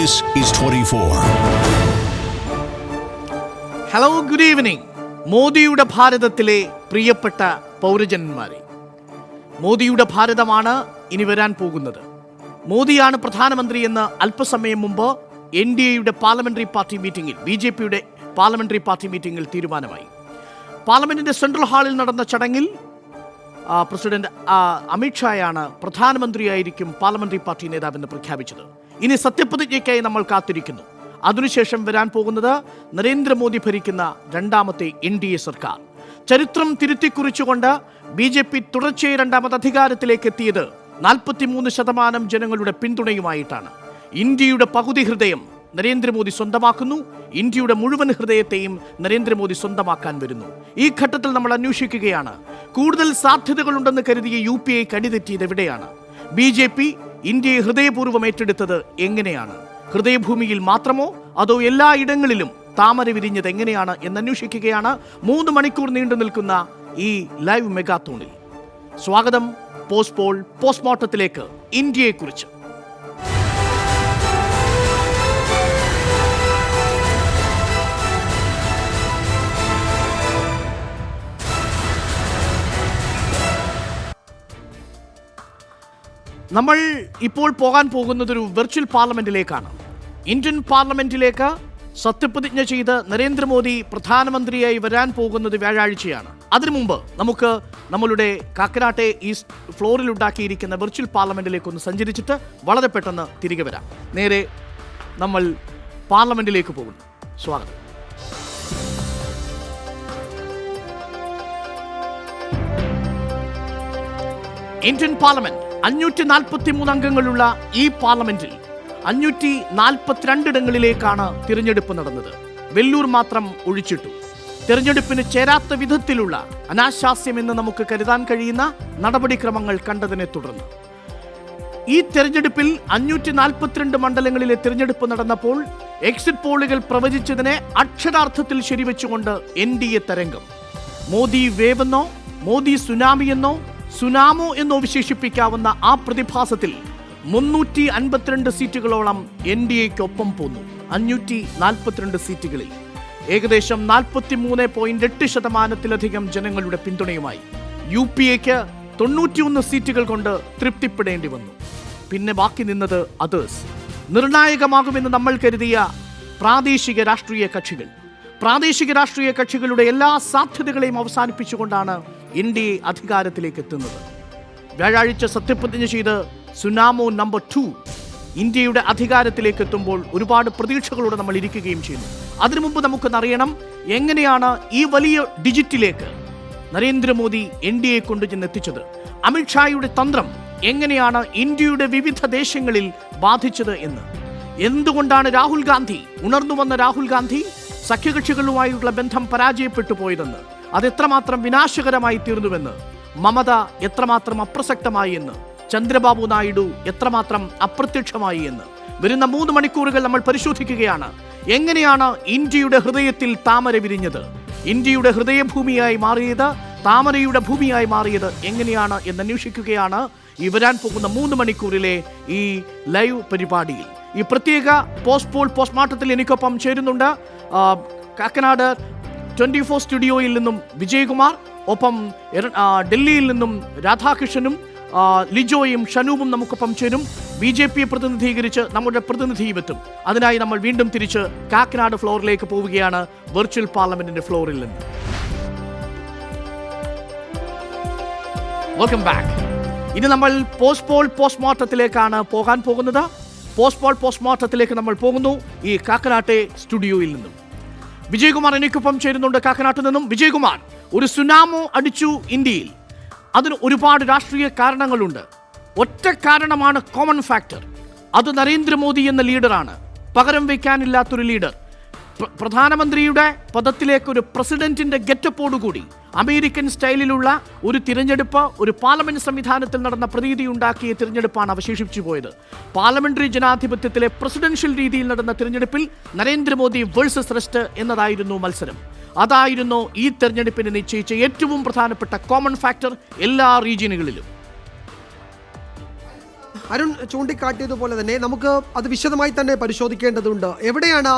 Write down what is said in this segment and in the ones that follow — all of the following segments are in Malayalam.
This is 24. Hello, good evening. മോദിയുടെ ഭാരതത്തിലെ പ്രിയപ്പെട്ട പൗരജന്മാരെ, മോദിയുടെ ഭാരതമാണ് ഇനി വരാൻ പോകുന്നത്. മോദിയാണ് പ്രധാനമന്ത്രി എന്ന് അല്പസമയം മുമ്പ് NDAയുടെ പാർലമെന്ററി പാർട്ടി മീറ്റിംഗിൽ, BJPയുടെ പാർലമെന്ററി പാർട്ടി മീറ്റിംഗിൽ തീരുമാനമായി. പാർലമെന്റിന്റെ സെൻട്രൽ ഹാളിൽ നടന്ന ചടങ്ങിൽ പ്രസിഡന്റ് അമിത്ഷായാണ് പ്രധാനമന്ത്രിയായിരിക്കും പാർലമെന്ററി പാർട്ടി നേതാവെന്ന് പ്രഖ്യാപിച്ചത്. ഇനി സത്യപ്രതിജ്ഞയ്ക്കായി നമ്മൾ കാത്തിരിക്കുന്നു. അതിനുശേഷം വരാൻ പോകുന്നത് നരേന്ദ്രമോദി ഭരിക്കുന്ന രണ്ടാമത്തെ NDA സർക്കാർ. ചരിത്രം തിരുത്തിക്കുറിച്ചുകൊണ്ട് BJP തുടർച്ചയായി രണ്ടാമത് അധികാരത്തിലേക്ക് എത്തിയത് 43% ജനങ്ങളുടെ പിന്തുണയുമായിട്ടാണ്. ഇന്ത്യയുടെ പകുതി ഹൃദയം നരേന്ദ്രമോദി സ്വന്തമാക്കുന്നു. ഇന്ത്യയുടെ മുഴുവൻ ഹൃദയത്തെയും നരേന്ദ്രമോദി സ്വന്തമാക്കാൻ വരുന്നു. ഈ ഘട്ടത്തിൽ നമ്മൾ അന്വേഷിക്കുകയാണ്, കൂടുതൽ സാധ്യതകളുണ്ടെന്ന് കരുതിയ UPA കടിതെറ്റിയത് എവിടെയാണ്? BJP ഇന്ത്യയെ ഹൃദയപൂർവ്വം ഏറ്റെടുത്തത് എങ്ങനെയാണ്? ഹൃദയഭൂമിയിൽ മാത്രമോ അതോ എല്ലാ ഇടങ്ങളിലും താമര വിരിഞ്ഞത് എങ്ങനെയാണ് എന്നന്വേഷിക്കുകയാണ് 3 മണിക്കൂർ നീണ്ടു നിൽക്കുന്ന ഈ ലൈവ് മെഗാത്തോണിൽ. സ്വാഗതം പോസ്റ്റ്മോർട്ടത്തിലേക്ക്. ഇന്ത്യയെക്കുറിച്ച് നമ്മൾ ഇപ്പോൾ പോകാൻ പോകുന്നതൊരു വെർച്വൽ പാർലമെന്റിലേക്കാണ്. ഇന്ത്യൻ പാർലമെന്റിലേക്ക് സത്യപ്രതിജ്ഞ ചെയ്ത് നരേന്ദ്രമോദി പ്രധാനമന്ത്രിയായി വരാൻ പോകുന്നത് വ്യാഴാഴ്ചയാണ്. അതിനു മുമ്പ് നമുക്ക് നമ്മളുടെ കാക്കനാട്ടെ ഈസ്റ്റ് ഫ്ലോറിൽ ഉണ്ടാക്കിയിരിക്കുന്ന വെർച്വൽ പാർലമെന്റിലേക്ക് ഒന്ന് സഞ്ചരിച്ചിട്ട് വളരെ പെട്ടെന്ന് തിരികെ വരാം. നേരെ നമ്മൾ പാർലമെന്റിലേക്ക് പോകുന്നു. സ്വാഗതം. ഇന്ത്യൻ പാർലമെന്റ് 543 അംഗങ്ങളുള്ള ഈ പാർലമെന്റിൽ 542 ഇടങ്ങളിലേക്കാണ് തിരഞ്ഞെടുപ്പ് നടന്നത്. വെല്ലൂർ മാത്രം ഒഴിച്ചിട്ടു. തിരഞ്ഞെടുപ്പിന് ചേരാത്ത വിധത്തിലുള്ള അനാശാസ്യമെന്ന് നമുക്ക് കരുതാൻ കഴിയുന്ന നടപടിക്രമങ്ങൾ കണ്ടതിനെ തുടർന്ന് ഈ തെരഞ്ഞെടുപ്പിൽ 542 മണ്ഡലങ്ങളിലെ തിരഞ്ഞെടുപ്പ് നടന്നപ്പോൾ എക്സിറ്റ് പോളുകൾ പ്രവചിച്ചതിനെ അക്ഷരാർത്ഥത്തിൽ ശരിവെച്ചുകൊണ്ട് NDA തരംഗം. മോദി വേവെന്നോ മോദി സുനാമി എന്നോ സുനാമോ എന്നോ വിശേഷിപ്പിക്കാവുന്ന ആ പ്രതിഭാസത്തിൽ 352 സീറ്റുകളോളം NDAയ്ക്കൊപ്പം പോന്നു. 542 സീറ്റുകളിൽ ഏകദേശം 43.8% ജനങ്ങളുടെ പിന്തുണയുമായി UPAയ്ക്ക് 91 സീറ്റുകൾ കൊണ്ട് തൃപ്തിപ്പെടേണ്ടി വന്നു. പിന്നെ ബാക്കി നിന്നത് അതേഴ്സ്. നിർണായകമാകുമെന്ന് നമ്മൾ കരുതിയ പ്രാദേശിക രാഷ്ട്രീയ കക്ഷികളുടെ എല്ലാ സാധ്യതകളെയും അവസാനിപ്പിച്ചുകൊണ്ടാണ് NDA അധികാരത്തിലേക്ക് എത്തുന്നത്. വ്യാഴാഴ്ച സത്യപ്രതിജ്ഞ ചെയ്ത് സുനാമോ നമ്പർ 2 ഇന്ത്യയുടെ അധികാരത്തിലേക്ക് എത്തുമ്പോൾ ഒരുപാട് പ്രതീക്ഷകളോടെ നമ്മൾ ഇരിക്കുകയും ചെയ്യുന്നു. അതിനു മുമ്പ് നമുക്കൊന്നറിയണം, എങ്ങനെയാണ് ഈ വലിയ ഡിജിറ്റിലേക്ക് നരേന്ദ്രമോദി NDA കൊണ്ടുചെന്നെത്തിച്ചത്? അമിത്ഷായുടെ തന്ത്രം എങ്ങനെയാണ് ഇന്ത്യയുടെ വിവിധ ദേശങ്ങളിൽ ബാധിച്ചത് എന്ന്? എന്തുകൊണ്ടാണ് ഉണർന്നു വന്ന രാഹുൽ ഗാന്ധി സഖ്യകക്ഷികളുമായുള്ള ബന്ധം പരാജയപ്പെട്ടു പോയതെന്ന്, അതെത്രമാത്രം വിനാശകരമായി തീർന്നുവെന്ന്, മമത എത്രമാത്രം അപ്രസക്തമായി എന്ന്, ചന്ദ്രബാബു നായിഡു എത്രമാത്രം അപ്രത്യക്ഷമായി എന്ന് വരുന്ന 3 മണിക്കൂറുകൾ നമ്മൾ പരിശോധിക്കുകയാണ്. എങ്ങനെയാണ് ഇന്ത്യയുടെ ഹൃദയത്തിൽ താമര വിരിഞ്ഞത്? ഇന്ത്യയുടെ ഹൃദയഭൂമിയായി മാറിയത്, താമരയുടെ ഭൂമിയായി മാറിയത് എങ്ങനെയാണ് എന്നന്വേഷിക്കുകയാണ് ഈ വരാൻ പോകുന്ന 3 മണിക്കൂറിലെ ഈ ലൈവ് പരിപാടിയിൽ. ഈ പ്രത്യേക പോസ്റ്റ്മോർട്ടത്തിൽ എനിക്കൊപ്പം ചേരുന്നുണ്ട് കാക്കനാട് 24 സ്റ്റുഡിയോയിൽ നിന്നും വിജയകുമാർ, ഒപ്പം ഡൽഹിയിൽ നിന്നും രാധാകൃഷ്ണനും ലിജോയും ഷനൂബും നമുക്കൊപ്പം ചേരും. BJPയെ പ്രതിനിധീകരിച്ച് നമ്മുടെ പ്രതിനിധിയും എത്തും. അതിനായി നമ്മൾ വീണ്ടും തിരിച്ച് കാക്കനാട് ഫ്ലോറിലേക്ക് പോവുകയാണ്, വെർച്വൽ പാർലമെന്റിന്റെ ഫ്ലോറിൽ നിന്ന്. Welcome back. ഇനി നമ്മൾ പോസ്റ്റ്മോർട്ടത്തിലേക്കാണ് പോകാൻ പോകുന്നത്. പോസ്റ്റ്മോർട്ടത്തിലേക്ക് നമ്മൾ പോകുന്നു ഈ കാക്കനാട്ടെ സ്റ്റുഡിയോയിൽ നിന്നും. വിജയകുമാർ എനിക്കൊപ്പം ചേരുന്നുണ്ട് കാക്കനാട്ടിൽ നിന്നും. വിജയകുമാർ, ഒരു സുനാമോ അടിച്ചു ഇന്ത്യയിൽ. അതിന് ഒരുപാട് രാഷ്ട്രീയ കാരണങ്ങളുണ്ട്. ഒറ്റ കാരണമാണ് കോമൺ ഫാക്ടർ. അത് നരേന്ദ്രമോദി എന്ന ലീഡറാണ്. പകരം വയ്ക്കാനില്ലാത്തൊരു ലീഡർ. പ്രധാനമന്ത്രിയുടെ പദത്തിലേക്ക് ഒരു പ്രസിഡന്റിന്റെ ഗെറ്റപ്പോടുകൂടി അമേരിക്കൻ സ്റ്റൈലിലുള്ള ഒരു തിരഞ്ഞെടുപ്പ്, ഒരു പാർലമെന്റ് സംവിധാനത്തിൽ നടന്ന പ്രതീതിയുണ്ടാക്കിയ തിരഞ്ഞെടുപ്പാണ് അവശേഷിച്ചു പോയത്. പാർലമെന്ററി ജനാധിപത്യത്തിലെ പ്രസിഡൻഷ്യൽ രീതിയിൽ നടന്ന തിരഞ്ഞെടുപ്പിൽ നരേന്ദ്രമോദി വേഴ്സസ് റെസ്റ്റ് എന്നതായിരുന്നു മത്സരം. അതായിരുന്നു ഈ തെരഞ്ഞെടുപ്പിനെ നിശ്ചയിച്ച ഏറ്റവും പ്രധാനപ്പെട്ട കോമൺ ഫാക്ടർ എല്ലാ റീജിയനുകളിലും. അരുൺ ചൂണ്ടിക്കാട്ടിയതുപോലെ തന്നെ നമുക്ക് അത് വിശദമായി തന്നെ പരിശോധിക്കേണ്ടതുണ്ട്. എവിടെയാണ്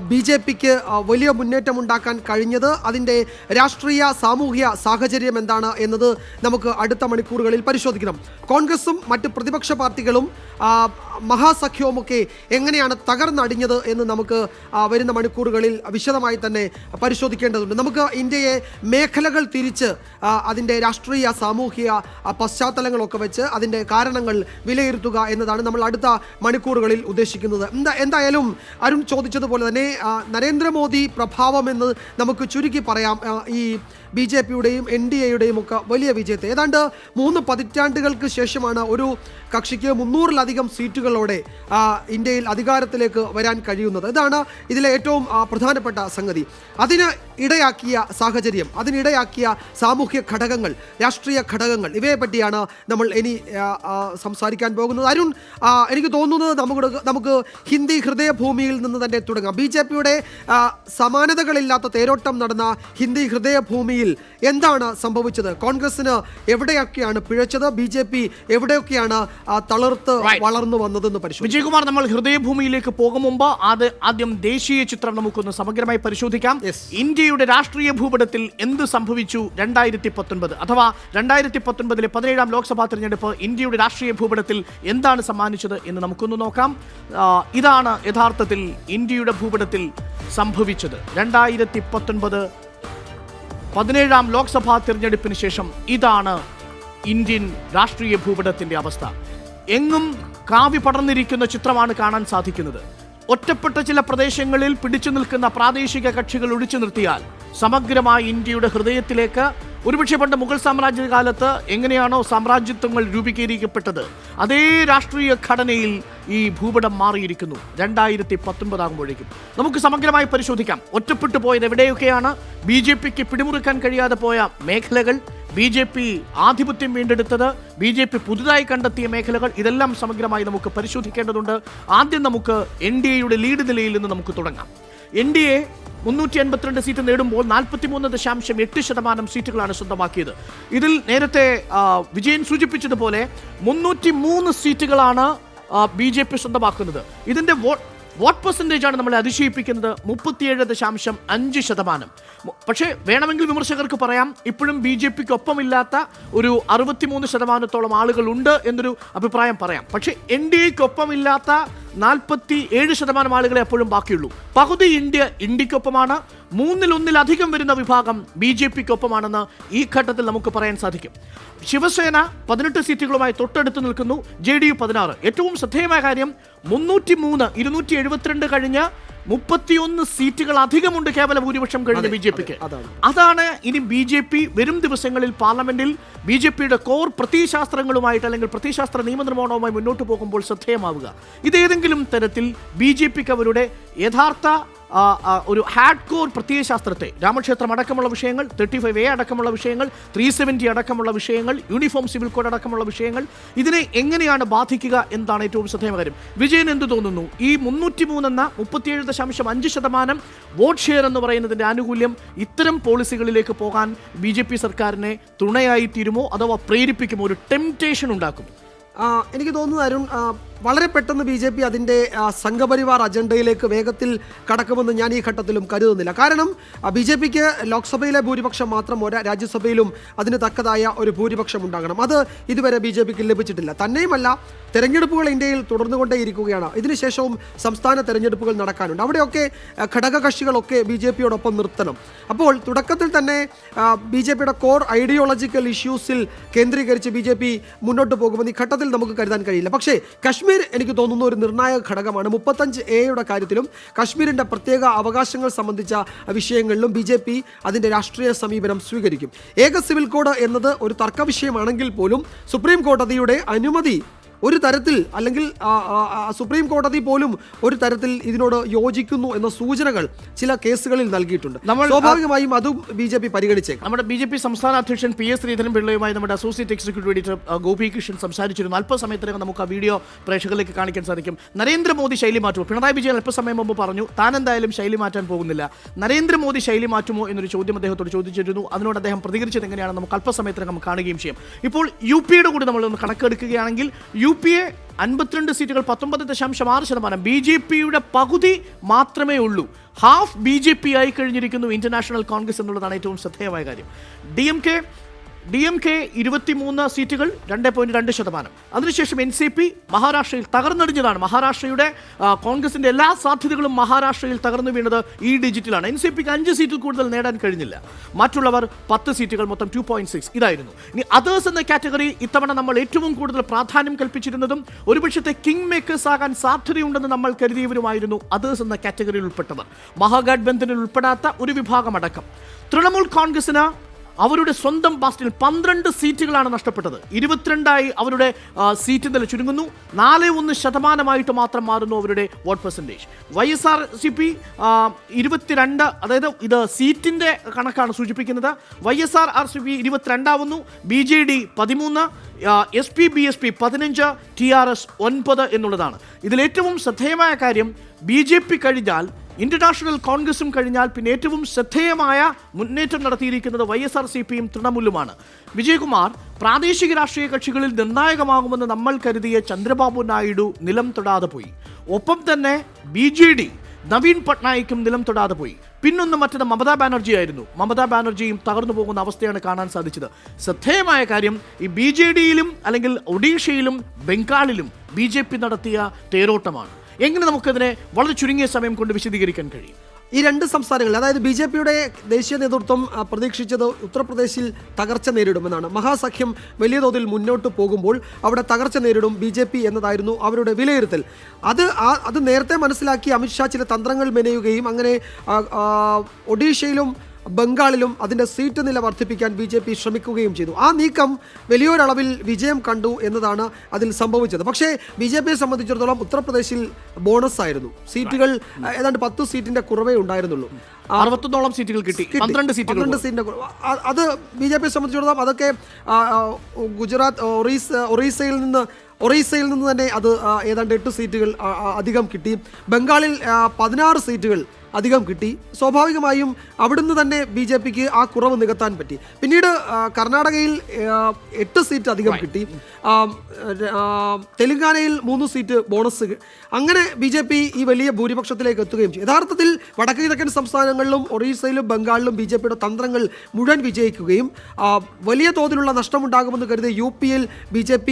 BJPക്ക് വലിയ മുന്നേറ്റം ഉണ്ടാക്കാൻ കഴിഞ്ഞത്, അതിൻ്റെ രാഷ്ട്രീയ സാമൂഹ്യ സാഹചര്യം എന്താണ് എന്നത് നമുക്ക് അടുത്ത മണിക്കൂറുകളിൽ പരിശോധിക്കണം. കോൺഗ്രസും മറ്റ് പ്രതിപക്ഷ പാർട്ടികളും മഹാസഖ്യവുമൊക്കെ എങ്ങനെയാണ് തകർന്നടിഞ്ഞത് എന്ന് നമുക്ക് വരുന്ന മണിക്കൂറുകളിൽ വിശദമായി തന്നെ പരിശോധിക്കേണ്ടതുണ്ട്. നമുക്ക് ഇന്ത്യയെ മേഖലകൾ തിരിച്ച് അതിൻ്റെ രാഷ്ട്രീയ സാമൂഹിക പശ്ചാത്തലങ്ങളൊക്കെ വെച്ച് അതിൻ്റെ കാരണങ്ങൾ വിലയിരുത്തുക എന്നതാണ് നമ്മൾ അടുത്ത മണിക്കൂറുകളിൽ ഉദ്ദേശിക്കുന്നത്. എന്തായാലും അരുൺ ചോദിച്ചതുപോലെ തന്നെ നരേന്ദ്രമോദി പ്രഭാവം എന്ന് നമുക്ക് ചുരുക്കി പറയാം. ഈ BJPയുടെയും NDAയുടെയും ഒക്കെ വലിയ വിജയത്തെ ഏതാണ്ട് 3 പതിറ്റാണ്ടുകൾക്ക് ശേഷമാണ് ഒരു കക്ഷിക്ക് 300-ലധികം സീറ്റുകളോടെ ഇന്ത്യയിൽ അധികാരത്തിലേക്ക് വരാൻ കഴിയുന്നത്. ഇതാണ് ഇതിലെ ഏറ്റവും പ്രധാനപ്പെട്ട സംഗതി. അതിന് ഇടയാക്കിയ സാഹചര്യം, അതിനിടയാക്കിയ സാമൂഹ്യ ഘടകങ്ങൾ, രാഷ്ട്രീയ ഘടകങ്ങൾ, ഇവയെ പറ്റിയാണ് നമ്മൾ ഇനി സംസാരിക്കാൻ പോകുന്നത്. അരുൺ, എനിക്ക് തോന്നുന്നത് നമുക്ക് ഹിന്ദി ഹൃദയഭൂമിയിൽ നിന്ന് തന്നെ തുടങ്ങാം. BJPയുടെ സമാനതകളില്ലാത്ത തേരോട്ടം നടന്ന ഹിന്ദി ഹൃദയഭൂമിയിൽ എന്താണ് സംഭവിച്ചത്? കോൺഗ്രസിന് എവിടെയൊക്കെയാണ് പിഴച്ചത്? BJP എവിടെയൊക്കെയാണ് തളർത്ത് വളർന്നു വന്നതെന്ന് പരിശോധിക്കും. വിജയകുമാർ, നമ്മൾ ഹൃദയഭൂമിയിലേക്ക് പോകും മുമ്പ് ആദ്യം ദേശീയ ചിത്രം നമുക്കൊന്ന് സമഗ്രമായി പരിശോധിക്കാം. ഇന്ത്യയുടെ രാഷ്ട്രീയ ഭൂപടത്തിൽ എന്ത് സംഭവിച്ചു 2019 അഥവാ 2019 17ാം ലോക്സഭാ തെരഞ്ഞെടുപ്പ് ഇന്ത്യയുടെ രാഷ്ട്രീയ ഭൂപടത്തിൽ എന്താണ് സമ്മാനിച്ചത് എന്ന് നമുക്കൊന്ന് നോക്കാം. ഇതാണ് യഥാർത്ഥത്തിൽ ഇന്ത്യയുടെ ഭൂപടത്തിൽ സംഭവിച്ചത്. 2019 17ാം ലോക്സഭാ തിരഞ്ഞെടുപ്പിന് ശേഷം ഇതാണ് ഇന്ത്യൻ രാഷ്ട്രീയ ഭൂപടത്തിന്റെ അവസ്ഥ. എങ്ങും കാവി പടർന്നിരിക്കുന്ന ചിത്രമാണ് കാണാൻ സാധിക്കുന്നത്. ഒറ്റപ്പെട്ട ചില പ്രദേശങ്ങളിൽ പിടിച്ചു നിൽക്കുന്ന പ്രാദേശിക കക്ഷികൾ ഒഴിച്ചു നിർത്തിയാൽ സമഗ്രമായ ഇന്ത്യയുടെ ഹൃദയത്തിലേക്ക് ഒരുപക്ഷെ പണ്ട് മുഗൾ സാമ്രാജ്യ കാലത്ത് എങ്ങനെയാണോ സാമ്രാജ്യത്വങ്ങൾ രൂപീകരിക്കപ്പെട്ടത് അതേ രാഷ്ട്രീയ ഘടനയിൽ ഈ ഭൂപടം മാറിയിരിക്കുന്നു 2019 ആകുമ്പോഴേക്കും. നമുക്ക് സമഗ്രമായി പരിശോധിക്കാം. ഒറ്റപ്പെട്ടു പോയത് എവിടെയൊക്കെയാണ്, BJPക്ക് പിടിമുറുക്കാൻ കഴിയാതെ പോയ മേഖലകൾ, BJP ആധിപത്യം വീണ്ടെടുത്തത്, BJP പുതുതായി കണ്ടെത്തിയ മേഖലകൾ, ഇതെല്ലാം സമഗ്രമായി നമുക്ക് പരിശോധിക്കേണ്ടതുണ്ട്. ആദ്യം നമുക്ക് NDAയുടെ ലീഡ് നിലയിൽ നിന്ന് നമുക്ക് തുടങ്ങാം. NDA 352 സീറ്റ് നേടുമ്പോൾ 43.8% സീറ്റുകളാണ് സ്വന്തമാക്കിയത്. ഇതിൽ നേരത്തെ വിജയൻ സൂചിപ്പിച്ചതുപോലെ 303 സീറ്റുകളാണ് BJP സ്വന്തമാക്കുന്നത്. ഇതിൻ്റെ വോട്ട് പെർസെൻറ്റേജ് ആണ് നമ്മളെ അതിശയിപ്പിക്കുന്നത്, 37.5%. പക്ഷേ വേണമെങ്കിൽ വിമർശകർക്ക് പറയാം ഇപ്പോഴും BJPക്ക് ഒപ്പമില്ലാത്ത ഒരു 63% ആളുകളുണ്ട് എന്നൊരു അഭിപ്രായം പറയാം. പക്ഷേ NDAക്ക് ഒപ്പമില്ലാത്ത 47% ആളുകളെ എപ്പോഴും ബാക്കിയുള്ളൂ. പകുതി ഇന്ത്യക്കൊപ്പമാണ്, 1/3 വരുന്ന വിഭാഗം BJPക്കൊപ്പമാണെന്ന് ഈ ഘട്ടത്തിൽ നമുക്ക് പറയാൻ സാധിക്കും. ശിവസേന 18 സീറ്റുകളുമായി തൊട്ടടുത്ത് നിൽക്കുന്നു, JDU 16. ഏറ്റവും ശ്രദ്ധേയമായ കാര്യം 303 272 കഴിഞ്ഞ് 31 സീറ്റുകൾ അധികമുണ്ട് കേവല ഭൂരിപക്ഷം കഴിഞ്ഞ BJPക്ക്. അതാണ് ഇനി BJP വരും ദിവസങ്ങളിൽ പാർലമെന്റിൽ BJPയുടെ കോർ പ്രത്യയശാസ്ത്രങ്ങളുമായിട്ട് അല്ലെങ്കിൽ പ്രത്യയശാസ്ത്ര നിയമനിർമ്മാണവുമായി മുന്നോട്ട് പോകുമ്പോൾ ശ്രദ്ധേയമാവുക. ഇതേതെങ്കിലും തരത്തിൽ BJPക്ക് അവരുടെ യഥാർത്ഥ ഒരു ഹാർഡ് കോർ പ്രത്യയശാസ്ത്രത്തെ, രാമക്ഷേത്രം അടക്കമുള്ള വിഷയങ്ങൾ, 35A അടക്കമുള്ള വിഷയങ്ങൾ, 370 അടക്കമുള്ള വിഷയങ്ങൾ, യൂണിഫോം സിവിൽ കോഡ് അടക്കമുള്ള വിഷയങ്ങൾ, ഇതിനെ എങ്ങനെയാണ് ബാധിക്കുക എന്നതാണ് ഏറ്റവും ശ്രദ്ധേയമായ കാര്യം. വിജയൻ എന്ത് തോന്നുന്നു? ഈ 303 എന്ന 37.5% വോട്ട് ഷെയർ എന്ന് പറയുന്നതിൻ്റെ ആനുകൂല്യം ഇത്തരം പോളിസികളിലേക്ക് പോകാൻ BJP സർക്കാരിനെ തുണയായി തീരുമോ അഥവാ പ്രേരിപ്പിക്കുമോ, ഒരു ടെംപ്റ്റേഷൻ ഉണ്ടാക്കും? എനിക്ക് തോന്നുന്നു അരുൺ, വളരെ പെട്ടെന്ന് BJP അതിൻ്റെ സംഘപരിവാർ അജണ്ടയിലേക്ക് വേഗത്തിൽ കടക്കുമെന്ന് ഞാൻ ഈ ഘട്ടത്തിലും കരുതുന്നില്ല. കാരണം BJPക്ക് ലോക്സഭയിലെ ഭൂരിപക്ഷം മാത്രം പോരാ, രാജ്യസഭയിലും അതിന് തക്കതായ ഒരു ഭൂരിപക്ഷം ഉണ്ടാകണം. അത് ഇതുവരെ BJPക്ക് ലഭിച്ചിട്ടില്ല. തന്നെയുമല്ല, തെരഞ്ഞെടുപ്പുകൾ ഇന്ത്യയിൽ തുടർന്നുകൊണ്ടേയിരിക്കുകയാണ്. ഇതിനുശേഷവും സംസ്ഥാന തെരഞ്ഞെടുപ്പുകൾ നടക്കാനുണ്ട്. അവിടെയൊക്കെ ഘടകകക്ഷികളൊക്കെ BJPയോടൊപ്പം നിർത്തണം. അപ്പോൾ തുടക്കത്തിൽ തന്നെ BJPയുടെ കോർ ഐഡിയോളജിക്കൽ ഇഷ്യൂസിൽ കേന്ദ്രീകരിച്ച് BJP മുന്നോട്ട് പോകുമെന്ന് ഈ ഘട്ടത്തിൽ നമുക്ക് കരുതാൻ കഴിയില്ല. പക്ഷേ കശ്മീർ എനിക്ക് തോന്നുന്ന ഒരു നിർണായക ഘടകമാണ്. 35A കാര്യത്തിലും കശ്മീരിൻ്റെ പ്രത്യേക അവകാശങ്ങൾ സംബന്ധിച്ച വിഷയങ്ങളിലും BJP അതിൻ്റെ രാഷ്ട്രീയ സമീപനം സ്വീകരിക്കും. ഏക സിവിൽ കോഡ് എന്നത് ഒരു തർക്ക വിഷയമാണെങ്കിൽ പോലും സുപ്രീം കോടതിയുടെ അനുമതി ഒരു തരത്തിൽ, അല്ലെങ്കിൽ സുപ്രീം കോടതി പോലും ഒരു തരത്തിൽ ഇതിനോട് യോജിക്കുന്നു എന്ന സൂചനകൾ ചില കേസുകളിൽ നൽകിയിട്ടുണ്ട്. സ്വാഭാവികമായും അതും BJP പരിഗണിച്ചേക്കാം. നമ്മുടെ BJP സംസ്ഥാന അധ്യക്ഷൻ PS ശ്രീധരൻപിള്ളയുമായി നമ്മുടെ അസോസിയേറ്റ് എക്സിക്യൂട്ടീവ് എഡിറ്റർ ഗോപികൃഷ്ണൻ സംസാരിച്ചിരുന്നു. അല്പസമയത്തിനകം നമുക്ക് ആ വീഡിയോ പ്രേക്ഷകരിലേക്ക് കാണിക്കാൻ സാധിക്കും. നരേന്ദ്രമോദി ശൈലി മാറ്റുമോ? പിണറായി വിജയൻ അല്പസമയം മുമ്പ് പറഞ്ഞു താൻ എന്തായാലും ശൈലി മാറ്റാൻ പോകുന്നില്ല. നരേന്ദ്രമോദി ശൈലി മാറ്റുമോ എന്നൊരു ചോദ്യം അദ്ദേഹത്തോട് ചോദിച്ചിരുന്നു. അതിനോട് അദ്ദേഹം പ്രതികരിച്ചത് എങ്ങനെയാണ് നമുക്ക് അല്പസമയത്തിനകം കാണുകയും ചെയ്യും. ഇപ്പോൾ UPയുടെ കൂടി നമ്മളൊന്ന് കണക്കെടുക്കുകയാണെങ്കിൽ UPA 52 സീറ്റുകൾ 19.6%. BJPയുടെ പകുതി മാത്രമേ ഉള്ളൂ. ഹാഫ് BJP ആയി കഴിഞ്ഞിരിക്കുന്നു ഇന്റർനാഷണൽ കോൺഗ്രസ് എന്നുള്ളതാണ് ഏറ്റവും ശ്രദ്ധേയമായ കാര്യം. DMK 23 സീറ്റുകൾ 2.2%. അതിനുശേഷം NCP മഹാരാഷ്ട്രയിൽ തകർന്നടിഞ്ഞതാണ്. മഹാരാഷ്ട്രയുടെ കോൺഗ്രസിന്റെ എല്ലാ സാധ്യതകളും മഹാരാഷ്ട്രയിൽ തകർന്നു വീണത് ഈ ഡിജിറ്റിലാണ്. NCPക്ക് 5 സീറ്റിൽ കൂടുതൽ നേടാൻ കഴിഞ്ഞില്ല. മറ്റുള്ളവർ 10 സീറ്റുകൾ, മൊത്തം 2.6 ഇതായിരുന്നു. ഇനി അതേഴ്സ് എന്ന കാറ്റഗറി ഇത്തവണ നമ്മൾ ഏറ്റവും കൂടുതൽ പ്രാധാന്യം കൽപ്പിച്ചിരുന്നതും ഒരുപക്ഷത്തെ കിങ് മേക്കേഴ്സ് ആകാൻ സാധ്യതയുണ്ടെന്ന് നമ്മൾ കരുതിയവരുമായിരുന്നു അതേഴ്സ് എന്ന കാറ്റഗറിയിൽ ഉൾപ്പെട്ടവർ. മഹാഗഠബന്ധനിൽ ഉൾപ്പെടാത്ത ഒരു വിഭാഗമടക്കം. തൃണമൂൽ കോൺഗ്രസിന് അവരുടെ സ്വന്തം ബാസ്റ്റിൽ 12 സീറ്റുകളാണ് നഷ്ടപ്പെട്ടത്. 22 അവരുടെ സീറ്റ് നില ചുരുങ്ങുന്നു. 4.1% മാത്രം മാറുന്നു അവരുടെ വോട്ട് പെർസെൻറ്റേജ്. YSRCP 22, അതായത് ഇത് സീറ്റിൻ്റെ കണക്കാണ് സൂചിപ്പിക്കുന്നത്. YSRCP 22 ആവുന്നു. BJD 13, SPBSP 15, TRS 9 എന്നുള്ളതാണ്. ഇതിലേറ്റവും ശ്രദ്ധേയമായ കാര്യം BJP കഴിഞ്ഞാൽ ഇന്റർനാഷണൽ കോൺഗ്രസും കഴിഞ്ഞാൽ പിന്നെ ഏറ്റവും ശ്രദ്ധേയമായ മുന്നേറ്റം നടത്തിയിരിക്കുന്നത് YSRCPയും തൃണമൂലുമാണ്. വിജയകുമാർ, പ്രാദേശിക രാഷ്ട്രീയ കക്ഷികളിൽ നിർണായകമാകുമെന്ന് നമ്മൾ കരുതിയ ചന്ദ്രബാബു നായിഡു നിലം തൊടാതെ പോയി. ഒപ്പം തന്നെ BJD നവീൻ പട്നായിക്കും നിലം തൊടാതെ പോയി. പിന്നൊന്ന് മറ്റത് മമതാ ബാനർജി ആയിരുന്നു. മമതാ ബാനർജിയും തകർന്നു പോകുന്ന അവസ്ഥയാണ് കാണാൻ സാധിച്ചത്. ശ്രദ്ധേയമായ കാര്യം ഈ BJDയിലും അല്ലെങ്കിൽ ഒഡീഷയിലും ബംഗാളിലും BJP നടത്തിയ തേരോട്ടമാണ്. എങ്ങനെ നമുക്കതിനെ വളരെ ചുരുങ്ങിയ സമയം കൊണ്ട് വിശദീകരിക്കാൻ കഴിയും? ഈ രണ്ട് സംസ്ഥാനങ്ങളിൽ, അതായത് BJPയുടെ ദേശീയ നേതൃത്വം പ്രതീക്ഷിച്ചത് ഉത്തർപ്രദേശിൽ തകർച്ച നേരിടുമെന്നാണ്. മഹാസഖ്യം വലിയ തോതിൽ മുന്നോട്ട് പോകുമ്പോൾ അവിടെ തകർച്ച നേരിടും BJP എന്നതായിരുന്നു അവരുടെ വിലയിരുത്തൽ. അത് നേരത്തെ മനസ്സിലാക്കി അമിത്ഷാ ചില തന്ത്രങ്ങൾ മെനയുകയും അങ്ങനെ ഒഡീഷയിലും ബംഗാളിലും അതിൻ്റെ സീറ്റ് നില വർദ്ധിപ്പിക്കാൻ BJP ശ്രമിക്കുകയും ചെയ്തു. ആ നീക്കം വലിയൊരളവിൽ വിജയം കണ്ടു എന്നതാണ് അതിൽ സംഭവിച്ചത്. പക്ഷേ BJPയെ സംബന്ധിച്ചിടത്തോളം ഉത്തർപ്രദേശിൽ ബോണസ് ആയിരുന്നു. സീറ്റുകൾ ഏതാണ്ട് 10 സീറ്റിൻ്റെ കുറവേ ഉണ്ടായിരുന്നുള്ളൂ. 61 സീറ്റുകൾ കിട്ടി. 12 സീറ്റിൻ്റെ അത് BJPയെ സംബന്ധിച്ചിടത്തോളം അതൊക്കെ ഗുജറാത്ത് ഒറീസയിൽ നിന്ന് തന്നെ അത് ഏതാണ്ട് 8 സീറ്റുകൾ അധികം കിട്ടി. ബംഗാളിൽ 16 സീറ്റുകൾ അധികം കിട്ടി. സ്വാഭാവികമായും അവിടുന്ന് തന്നെ BJPക്ക് ആ കുറവ് നികത്താൻ പറ്റി. പിന്നീട് കർണാടകയിൽ 8 സീറ്റ് അധികം കിട്ടി. തെലങ്കാനയിൽ 3 സീറ്റ് ബോണസ്. അങ്ങനെ BJP ഈ വലിയ ഭൂരിപക്ഷത്തിലേക്ക് എത്തുകയും ചെയ്തു. യഥാർത്ഥത്തിൽ വടക്ക് കിഴക്കൻ സംസ്ഥാനങ്ങളിലും ഒറീസയിലും ബംഗാളിലും BJPയുടെ തന്ത്രങ്ങൾ മുഴുവൻ വിജയിക്കുകയും വലിയ തോതിലുള്ള നഷ്ടമുണ്ടാകുമെന്ന് കരുതി UPയിൽ BJP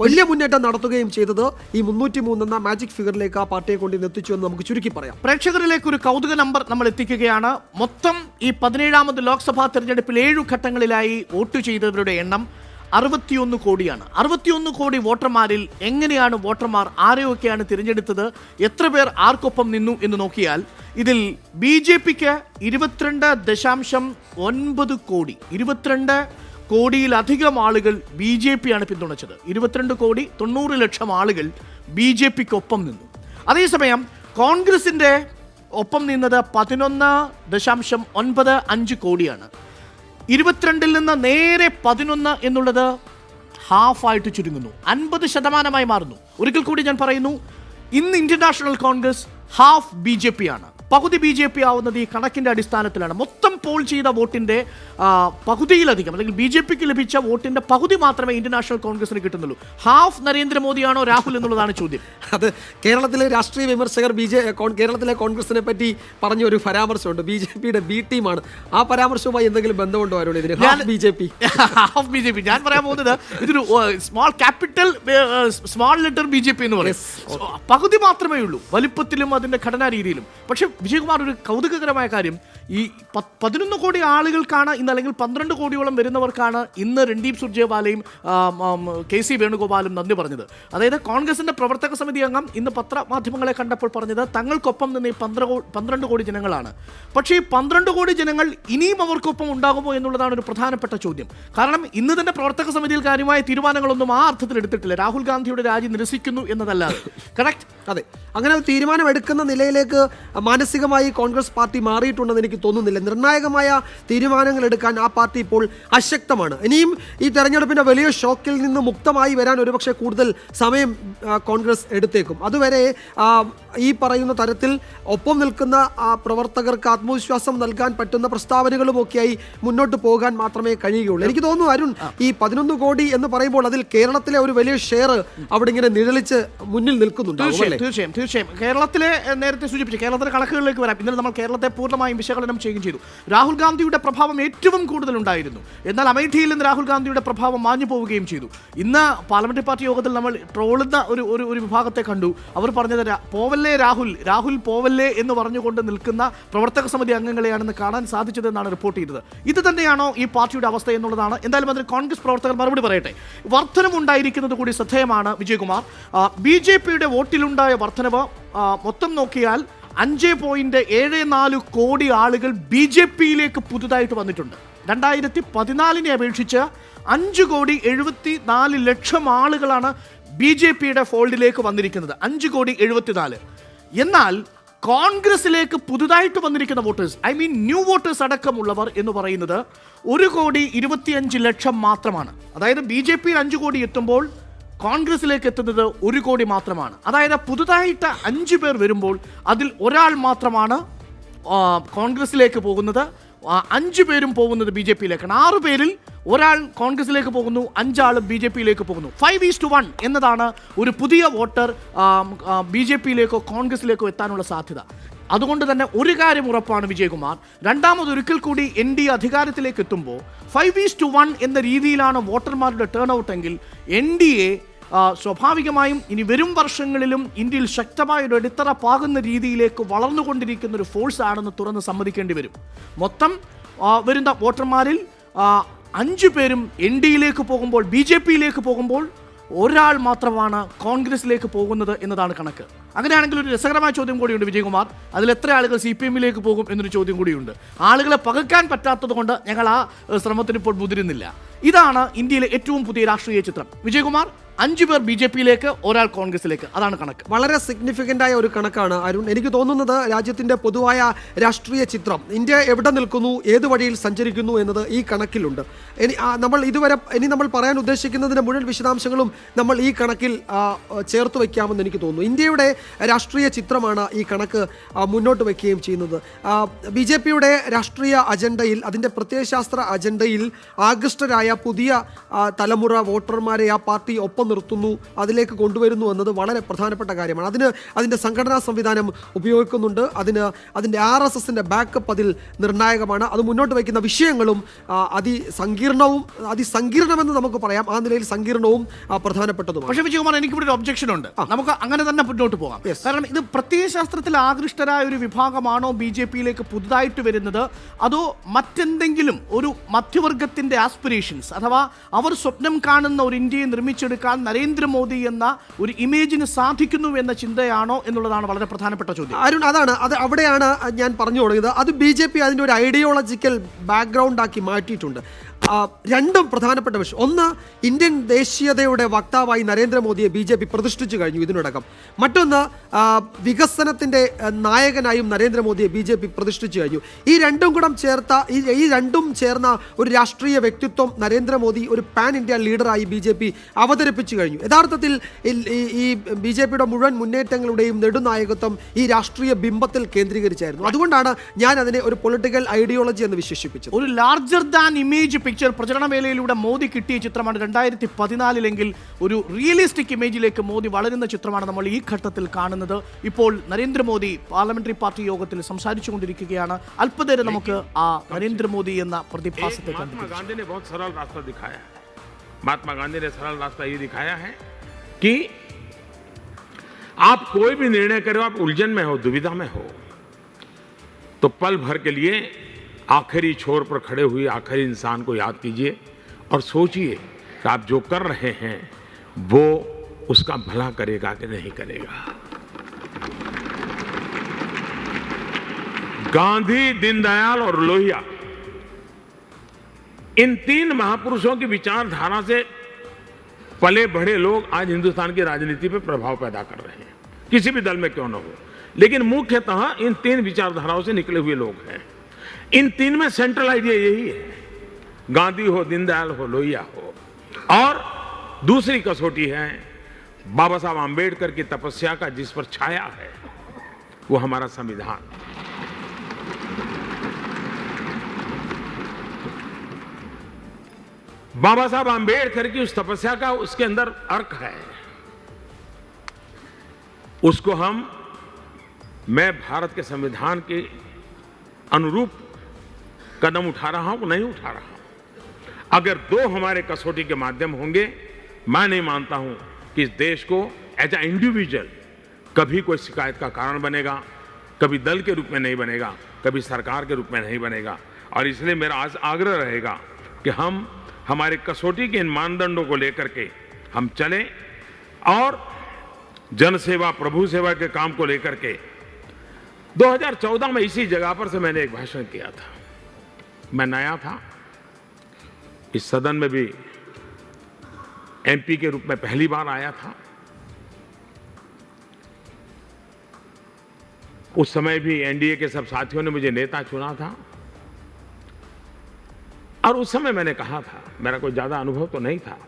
വലിയ മുന്നേറ്റം നടത്തുകയും ചെയ്തത് ഈ 303 എന്ന മാജിക് ഫിഗറിലേക്ക് ആ പാർട്ടിയെ കൊണ്ട് എത്തിച്ചു എന്ന് നമുക്ക് ചുരുക്കി പറയാം. പ്രേക്ഷകരിലേക്ക് ഒരു കൗതുക നമ്പർ നമ്മൾ എത്തിക്കുകയാണ്. മൊത്തം ഈ 17ാമത് ലോക്സഭാ തെരഞ്ഞെടുപ്പിൽ 7 ഘട്ടങ്ങളിലായി വോട്ട് ചെയ്തവരുടെ എണ്ണം 61 കോടിയാണ്. 61 കോടി വോട്ടർമാരിൽ എങ്ങനെയാണ് വോട്ടർമാർ ആരെയൊക്കെയാണ് തിരഞ്ഞെടുത്തത്, എത്ര പേർ ആർക്കൊപ്പം നിന്നു എന്ന് നോക്കിയാൽ ഇതിൽ BJPക്ക് 22.9 കോടി, 22 കോടിയിലധികം ആളുകൾ BJPയാണ് പിന്തുണച്ചത്. 22 കോടി 90 ലക്ഷം ആളുകൾ BJPക്കൊപ്പം നിന്നു. അതേസമയം കോൺഗ്രസിൻ്റെ ഒപ്പം നിന്നത് 11.95 കോടിയാണ്. 22 നിന്ന് നേരെ 11 എന്നുള്ളത് ഹാഫായിട്ട് ചുരുങ്ങുന്നു, 50% മാറുന്നു. ഒരിക്കൽ കൂടി ഞാൻ പറയുന്നു, ഇന്ന് ഇന്റർനാഷണൽ കോൺഗ്രസ് ഹാഫ് BJP ആണ്. പകുതി BJP ആവുന്നത് ഈ കണക്കിൻ്റെ അടിസ്ഥാനത്തിലാണ്. മൊത്തം പോൾ ചെയ്ത വോട്ടിൻ്റെ പകുതിയിലധികം, അല്ലെങ്കിൽ BJPക്ക് ലഭിച്ച വോട്ടിൻ്റെ പകുതി മാത്രമേ ഇന്റർനാഷണൽ കോൺഗ്രസിന് കിട്ടുന്നുള്ളൂ. ഹാഫ് നരേന്ദ്രമോദിയാണോ രാഹുൽ എന്നുള്ളതാണ് ചോദ്യം. അത് കേരളത്തിലെ രാഷ്ട്രീയ വിമർശകർ കേരളത്തിലെ കോൺഗ്രസിനെ പറ്റി പറഞ്ഞ ഒരു പരാമർശമുണ്ട്, BJPയുടെ B ടീമാണ്. ആ പരാമർശവുമായി എന്തെങ്കിലും ബന്ധമുണ്ടോ ആരോട്? ഇതിന് ഹാഫ് BJP ഞാൻ പറയാൻ പോകുന്നത് ഇതൊരു സ്മാൾ ലെറ്റർ BJP എന്ന് പറയും. പകുതി മാത്രമേ ഉള്ളൂ വലിപ്പത്തിലും അതിൻ്റെ ഘടനാ രീതിയിലും. പക്ഷെ വിജയകുമാർ, ഒരു കൗതുകകരമായ കാര്യം, ഈ 11 കോടി ആളുകൾക്കാണ് ഇന്ന്, അല്ലെങ്കിൽ 12 കോടിയോളം വരുന്നവർക്കാണ് ഇന്ന് രൺദീപ് സുർജേവാലയും KC വേണുഗോപാലും നന്ദി പറഞ്ഞത്. അതായത് കോൺഗ്രസിന്റെ പ്രവർത്തക സമിതി അംഗം ഇന്ന് പത്രമാധ്യമങ്ങളെ കണ്ടപ്പോൾ പറഞ്ഞത് തങ്ങൾക്കൊപ്പം നിന്ന് ഈ 12 കോടി ജനങ്ങളാണ്. പക്ഷേ ഈ 12 കോടി ജനങ്ങൾ ഇനിയും അവർക്കൊപ്പം ഉണ്ടാകുമോ എന്നുള്ളതാണ് ഒരു പ്രധാനപ്പെട്ട ചോദ്യം. കാരണം ഇന്ന് തന്നെ പ്രവർത്തക സമിതിയിൽ കാര്യമായ തീരുമാനങ്ങളൊന്നും ആ അർത്ഥത്തിൽ എടുത്തിട്ടില്ല. രാഹുൽ ഗാന്ധിയുടെ രാജി നിരസിക്കുന്നു എന്നതല്ലാതെ. കറക്റ്റ്? അതെ, അങ്ങനെ തീരുമാനം എടുക്കുന്ന നിലയിലേക്ക് മാനസികമായി കോൺഗ്രസ് പാർട്ടി മാറിയിട്ടുണ്ടെന്ന് എനിക്ക് തോന്നുന്നില്ല. നിർണായക നിർണായകമായ തീരുമാനങ്ങൾ എടുക്കാൻ ആ പാർട്ടി ഇപ്പോൾ അശക്തമാണ്. ഇനിയും ഈ തെരഞ്ഞെടുപ്പിൻ്റെ വലിയ ഷോക്കിൽ നിന്ന് മുക്തമായി വരാൻ ഒരുപക്ഷെ കൂടുതൽ സമയം കോൺഗ്രസ് എടുത്തേക്കും. അതുവരെ ഈ പറയുന്ന തരത്തിൽ ഒപ്പം നിൽക്കുന്ന പ്രവർത്തകർക്ക് ആത്മവിശ്വാസം നൽകാൻ പറ്റുന്ന പ്രസ്താവനകളുമൊക്കെയായി മുന്നോട്ട് പോകാൻ മാത്രമേ കഴിയുകയുള്ളൂ. എനിക്ക് തോന്നുന്നു അരുൺ, ഈ 11 കോടി എന്ന് പറയുമ്പോൾ അതിൽ കേരളത്തിലെ ഒരു വലിയ ഷെയർ അവിടെ ഇങ്ങനെ നിഴലിച്ച് മുന്നിൽ നിൽക്കുന്നുണ്ട്. തീർച്ചയായും കേരളത്തിലെ നേരത്തെ സൂചിപ്പിച്ചു, കേരളത്തിലെ കണക്കുകളിലേക്ക് വരാം. ഇന്നലെ നമ്മൾ കേരളത്തെ പൂർണ്ണമായും വിശകലനം ചെയ്യുകയും ചെയ്തു. രാഹുൽ ഗാന്ധിയുടെ പ്രഭാവം ഏറ്റവും കൂടുതൽ ഉണ്ടായിരുന്നു. എന്നാൽ അമേഠിയിൽ നിന്ന് രാഹുൽ ഗാന്ധിയുടെ പ്രഭാവം മാഞ്ഞു പോവുകയും ചെയ്തു. ഇന്ന് പാർലമെന്ററി പാർട്ടി യോഗത്തിൽ നമ്മൾ ട്രോളുന്ന ഒരു വിഭാഗത്തെ കണ്ടു. അവർ പറഞ്ഞത് പോവല്ലേ രാഹുൽ പോവല്ലേ എന്ന് പറഞ്ഞുകൊണ്ട് നിൽക്കുന്ന പ്രവർത്തക സമിതി അംഗങ്ങളെയാണെന്ന് കാണാൻ സാധിച്ചതെന്നാണ് റിപ്പോർട്ട് ചെയ്തത്. ഇത് തന്നെയാണോ ഈ പാർട്ടിയുടെ അവസ്ഥ എന്നുള്ളതാണ്. എന്തായാലും അതിന് കോൺഗ്രസ് പ്രവർത്തകർ മറുപടി പറയട്ടെ. വർധനവുണ്ടായിരിക്കുന്നത് കൂടി ശ്രദ്ധേയമാണ് വിജയകുമാർ. BJPയുടെ വോട്ടിലുണ്ടായ വർധനവ് മൊത്തം നോക്കിയാൽ 5.74 കോടി ആളുകൾ BJPയിലേക്ക് പുതുതായിട്ട് വന്നിട്ടുണ്ട്. 2014 അപേക്ഷിച്ച് 5.74 ആളുകളാണ് BJPയുടെ ഫോൾഡിലേക്ക് വന്നിരിക്കുന്നത്. 5.74. എന്നാൽ കോൺഗ്രസിലേക്ക് പുതുതായിട്ട് വന്നിരിക്കുന്ന voters, I mean new voters അടക്കമുള്ളവർ എന്ന് പറയുന്നത് 1.25 മാത്രമാണ്. അതായത് BJPയിൽ 5 കോടി എത്തുമ്പോൾ കോൺഗ്രസിലേക്ക് എത്തുന്നത് 1 കോടി മാത്രമാണ്. അതായത് പുതുതായിട്ട് 5 പേർ വരുമ്പോൾ അതിൽ ഒരാൾ മാത്രമാണ് കോൺഗ്രസിലേക്ക് പോകുന്നത്. 5 പേരും പോകുന്നത് BJPയിലേക്കാണ്. 6 പേരിൽ ഒരാൾ കോൺഗ്രസിലേക്ക് പോകുന്നു, 5 ആളും BJPയിലേക്ക് പോകുന്നു. 5:1 എന്നതാണ് ഒരു പുതിയ വോട്ടർ BJPയിലേക്കോ കോൺഗ്രസിലേക്കോ എത്താനുള്ള സാധ്യത. അതുകൊണ്ട് തന്നെ ഒരു കാര്യം ഉറപ്പാണ് വിജയകുമാർ, രണ്ടാമതൊരിക്കൽ കൂടി NDA അധികാരത്തിലേക്ക് എത്തുമ്പോൾ 5:1 എന്ന രീതിയിലാണ് വോട്ടർമാരുടെ ടേൺ ഔട്ട് എങ്കിൽ NDA സ്വാഭാവികമായും ഇനി വരും വർഷങ്ങളിലും ഇന്ത്യയിൽ ശക്തമായ ഒരു അടിത്തറ പാകുന്ന രീതിയിലേക്ക് വളർന്നുകൊണ്ടിരിക്കുന്ന ഒരു ഫോഴ്സ് ആണെന്ന് തുറന്ന് സമ്മതിക്കേണ്ടി വരും. മൊത്തം വരുന്ന വോട്ടർമാരിൽ 5 പേരും NDAയിലേക്ക് പോകുമ്പോൾ, BJPയിലേക്ക് പോകുമ്പോൾ ഒരാൾ മാത്രമാണ് കോൺഗ്രസിലേക്ക് പോകുന്നത് എന്നതാണ് കണക്ക്. അങ്ങനെയാണെങ്കിൽ ഒരു രസകരമായ ചോദ്യം കൂടിയുണ്ട് വിജയകുമാർ. അതിൽ എത്ര ആളുകൾ CPMയിലേക്ക് പോകും എന്നൊരു ചോദ്യം കൂടിയുണ്ട്. ആളുകളെ പകക്കാൻ പറ്റാത്തത് കൊണ്ട് ഞങ്ങൾ ആ ശ്രമത്തിന് ഇപ്പോൾ മുതിരുന്നില്ല. ഇതാണ് ഇന്ത്യയിലെ ഏറ്റവും പുതിയ രാഷ്ട്രീയ ചിത്രം. വിജയകുമാർ, 5 പേർ BJPയിലേക്ക്, ഒരാൾ കോൺഗ്രസിലേക്ക്, അതാണ് കണക്ക്. വളരെ സിഗ്നിഫിക്കൻ്റ് ആയ ഒരു കണക്കാണ് അരുൺ. എനിക്ക് തോന്നുന്നത് രാജ്യത്തിൻ്റെ പൊതുവായ രാഷ്ട്രീയ ചിത്രം, ഇന്ത്യ എവിടെ നിൽക്കുന്നു, ഏത് വഴിയിൽ സഞ്ചരിക്കുന്നു എന്നത് ഈ കണക്കിലുണ്ട്. നമ്മൾ പറയാൻ ഉദ്ദേശിക്കുന്നതിൻ്റെ മുഴുവൻ വിശദാംശങ്ങളും നമ്മൾ ഈ കണക്കിൽ ചേർത്ത് വയ്ക്കാമെന്ന് എനിക്ക് തോന്നുന്നു. ഇന്ത്യയുടെ രാഷ്ട്രീയ ചിത്രമാണ് ഈ കണക്ക് മുന്നോട്ട് വയ്ക്കുകയും ചെയ്യുന്നത്. BJPയുടെ രാഷ്ട്രീയ അജണ്ടയിൽ, അതിൻ്റെ പ്രത്യയശാസ്ത്ര അജണ്ടയിൽ ആകൃഷ്ടരായ പുതിയ തലമുറ വോട്ടർമാരെ ആ പാർട്ടി ഒപ്പം നിർത്തുന്നു, അതിലേക്ക് കൊണ്ടുവരുന്നു എന്നത് വളരെ പ്രധാനപ്പെട്ട കാര്യമാണ്. അതിൻ്റെ സംഘടനാ സംവിധാനം ഉപയോഗിക്കുന്നുണ്ട്. അതിൻ്റെ RSSൻ്റെ ബാക്കപ്പ് അതിൽ നിർണായകമാണ്. അത് മുന്നോട്ട് വയ്ക്കുന്ന വിഷയങ്ങളും അതിസങ്കീർണമെന്ന് നമുക്ക് പറയാം. ആ നിലയിൽ സങ്കീർണവും പ്രധാനപ്പെട്ടതുമാണ്. പക്ഷേ വിജയകുമാർ, എനിക്കിവിടെ ഒരു ഒബ്ജക്ഷൻ ഉണ്ട്. നമുക്ക് അങ്ങനെ തന്നെ മുന്നോട്ട് പോകാം. കാരണം ഇത് പ്രത്യയശാസ്ത്രത്തിൽ ആകൃഷ്ടരായ ഒരു വിഭാഗമാണോ BJPയിലേക്ക് പുതുതായിട്ട് വരുന്നത്, അതോ മറ്റെന്തെങ്കിലും ഒരു മധ്യവർഗത്തിൻ്റെ ആസ്പിറേഷൻസ്, അഥവാ അവർ സ്വപ്നം കാണുന്ന ഒരു ഇന്ത്യയെ നിർമ്മിച്ചെടുക്കാൻ നരേന്ദ്രമോദി എന്ന ഒരു ഇമേജിന് സാധിക്കുന്നു എന്ന ചിന്തയാണോ എന്നുള്ളതാണ് വളരെ പ്രധാനപ്പെട്ട ചോദ്യം. അരുൺ, അവിടെയാണ് ഞാൻ പറഞ്ഞു തുടങ്ങിയത്. അത് BJP അതിൻ്റെ ഒരു ഐഡിയോളജിക്കൽ ബാക്ക്ഗ്രൗണ്ട് ആക്കി മാറ്റിയിട്ടുണ്ട്. രണ്ടും പ്രധാനപ്പെട്ട വിഷയം. ഒന്ന്, ഇന്ത്യൻ ദേശീയതയുടെ വക്താവായി നരേന്ദ്രമോദിയെ BJP പ്രതിഷ്ഠിച്ചു കഴിഞ്ഞു ഇതിനോടകം. മറ്റൊന്ന്, വികസനത്തിൻ്റെ നായകനായും നരേന്ദ്രമോദിയെ BJP പ്രതിഷ്ഠിച്ചു കഴിഞ്ഞു. ഈ രണ്ടും ചേർന്ന ഒരു രാഷ്ട്രീയ വ്യക്തിത്വം നരേന്ദ്രമോദി ഒരു പാൻ ഇന്ത്യ ലീഡറായി BJP അവതരിപ്പിച്ചു കഴിഞ്ഞു. യഥാർത്ഥത്തിൽ ഈ BJPയുടെ മുഴുവൻ മുന്നേറ്റങ്ങളുടെയും നെടുനായകത്വം ഈ രാഷ്ട്രീയ ബിംബത്തിൽ കേന്ദ്രീകരിച്ചായിരുന്നു. അതുകൊണ്ടാണ് ഞാൻ അതിനെ ഒരു പൊളിറ്റിക്കൽ ഐഡിയോളജി എന്ന് വിശേഷിപ്പിച്ചത്. ഒരു ലാർജർ ദാൻ ഇമേജ് പിക്ചർ പ്രചരണവേളയിലൂടെ മോദി കിട്ടിയ ചിത്രമാണ് 2014 ഒരു റിയലിസ്റ്റിക് ഇമേജിലേക്ക് മോദി വളരുന്ന ചിത്രമാണ് നമ്മൾ ഈ ഘട്ടത്തിൽ കാണുന്നത്. ഇപ്പോൾ നരേന്ദ്രമോദി പാർലമെന്ററി പാർട്ടി യോഗത്തിൽ സംസാരിച്ചുകൊണ്ടിരിക്കുകയാണ്. അല്പനേരം നമുക്ക് ആ നരേന്ദ്രമോദി എന്ന പ്രതിഭാസത്തെ महात्मा गांधी ने सरल रास्ता ये दिखाया है कि आप कोई भी निर्णय करो, आप उलझन में हो, दुविधा में हो, तो पल भर के लिए आखिरी छोर पर खड़े हुए आखिरी इंसान को याद कीजिए और सोचिए कि आप जो कर रहे हैं वो उसका भला करेगा कि नहीं करेगा. गांधी, दीनदयाल और लोहिया, इन 3 महापुरुषों की विचारधारा से पले बढ़े लोग आज हिंदुस्तान की राजनीति पर प्रभाव पैदा कर रहे हैं, किसी भी दल में क्यों न हो, लेकिन मुख्यतः इन 3 विचारधाराओं से निकले हुए लोग हैं. इन तीन में सेंट्रल आइडिया यही है, गांधी हो, दीनदयाल हो, लोहिया हो। और दूसरी कसौटी है बाबा साहब आम्बेडकर की तपस्या का जिस पर छाया है, वो हमारा संविधान। बाबा साहब आम्बेडकर की उस तपस्या का उसके अंदर अर्क है, उसको मैं भारत के संविधान के अनुरूप कदम उठा रहा हूं, नहीं उठा रहा हूं। अगर दो हमारे कसौटी के माध्यम होंगे, मैं नहीं मानता हूं कि इस देश को एज ए इंडिविजुअल कभी कोई शिकायत का कारण बनेगा, कभी दल के रूप में नहीं बनेगा, कभी सरकार के रूप में नहीं बनेगा। और इसलिए मेरा आज आग्रह रहेगा कि हम हमारे कसौटी के इन मानदंडों को लेकर के हम चलें और जनसेवा, प्रभु सेवा के काम को लेकर के 2014 में इसी जगह पर से मैंने एक भाषण किया था। मैं नया था, इस सदन में भी एमपी के रूप में पहली बार आया था। उस समय भी एनडीए के सब साथियों ने मुझे नेता चुना था और उस समय मैंने कहा था, मेरा कोई ज्यादा अनुभव तो नहीं था,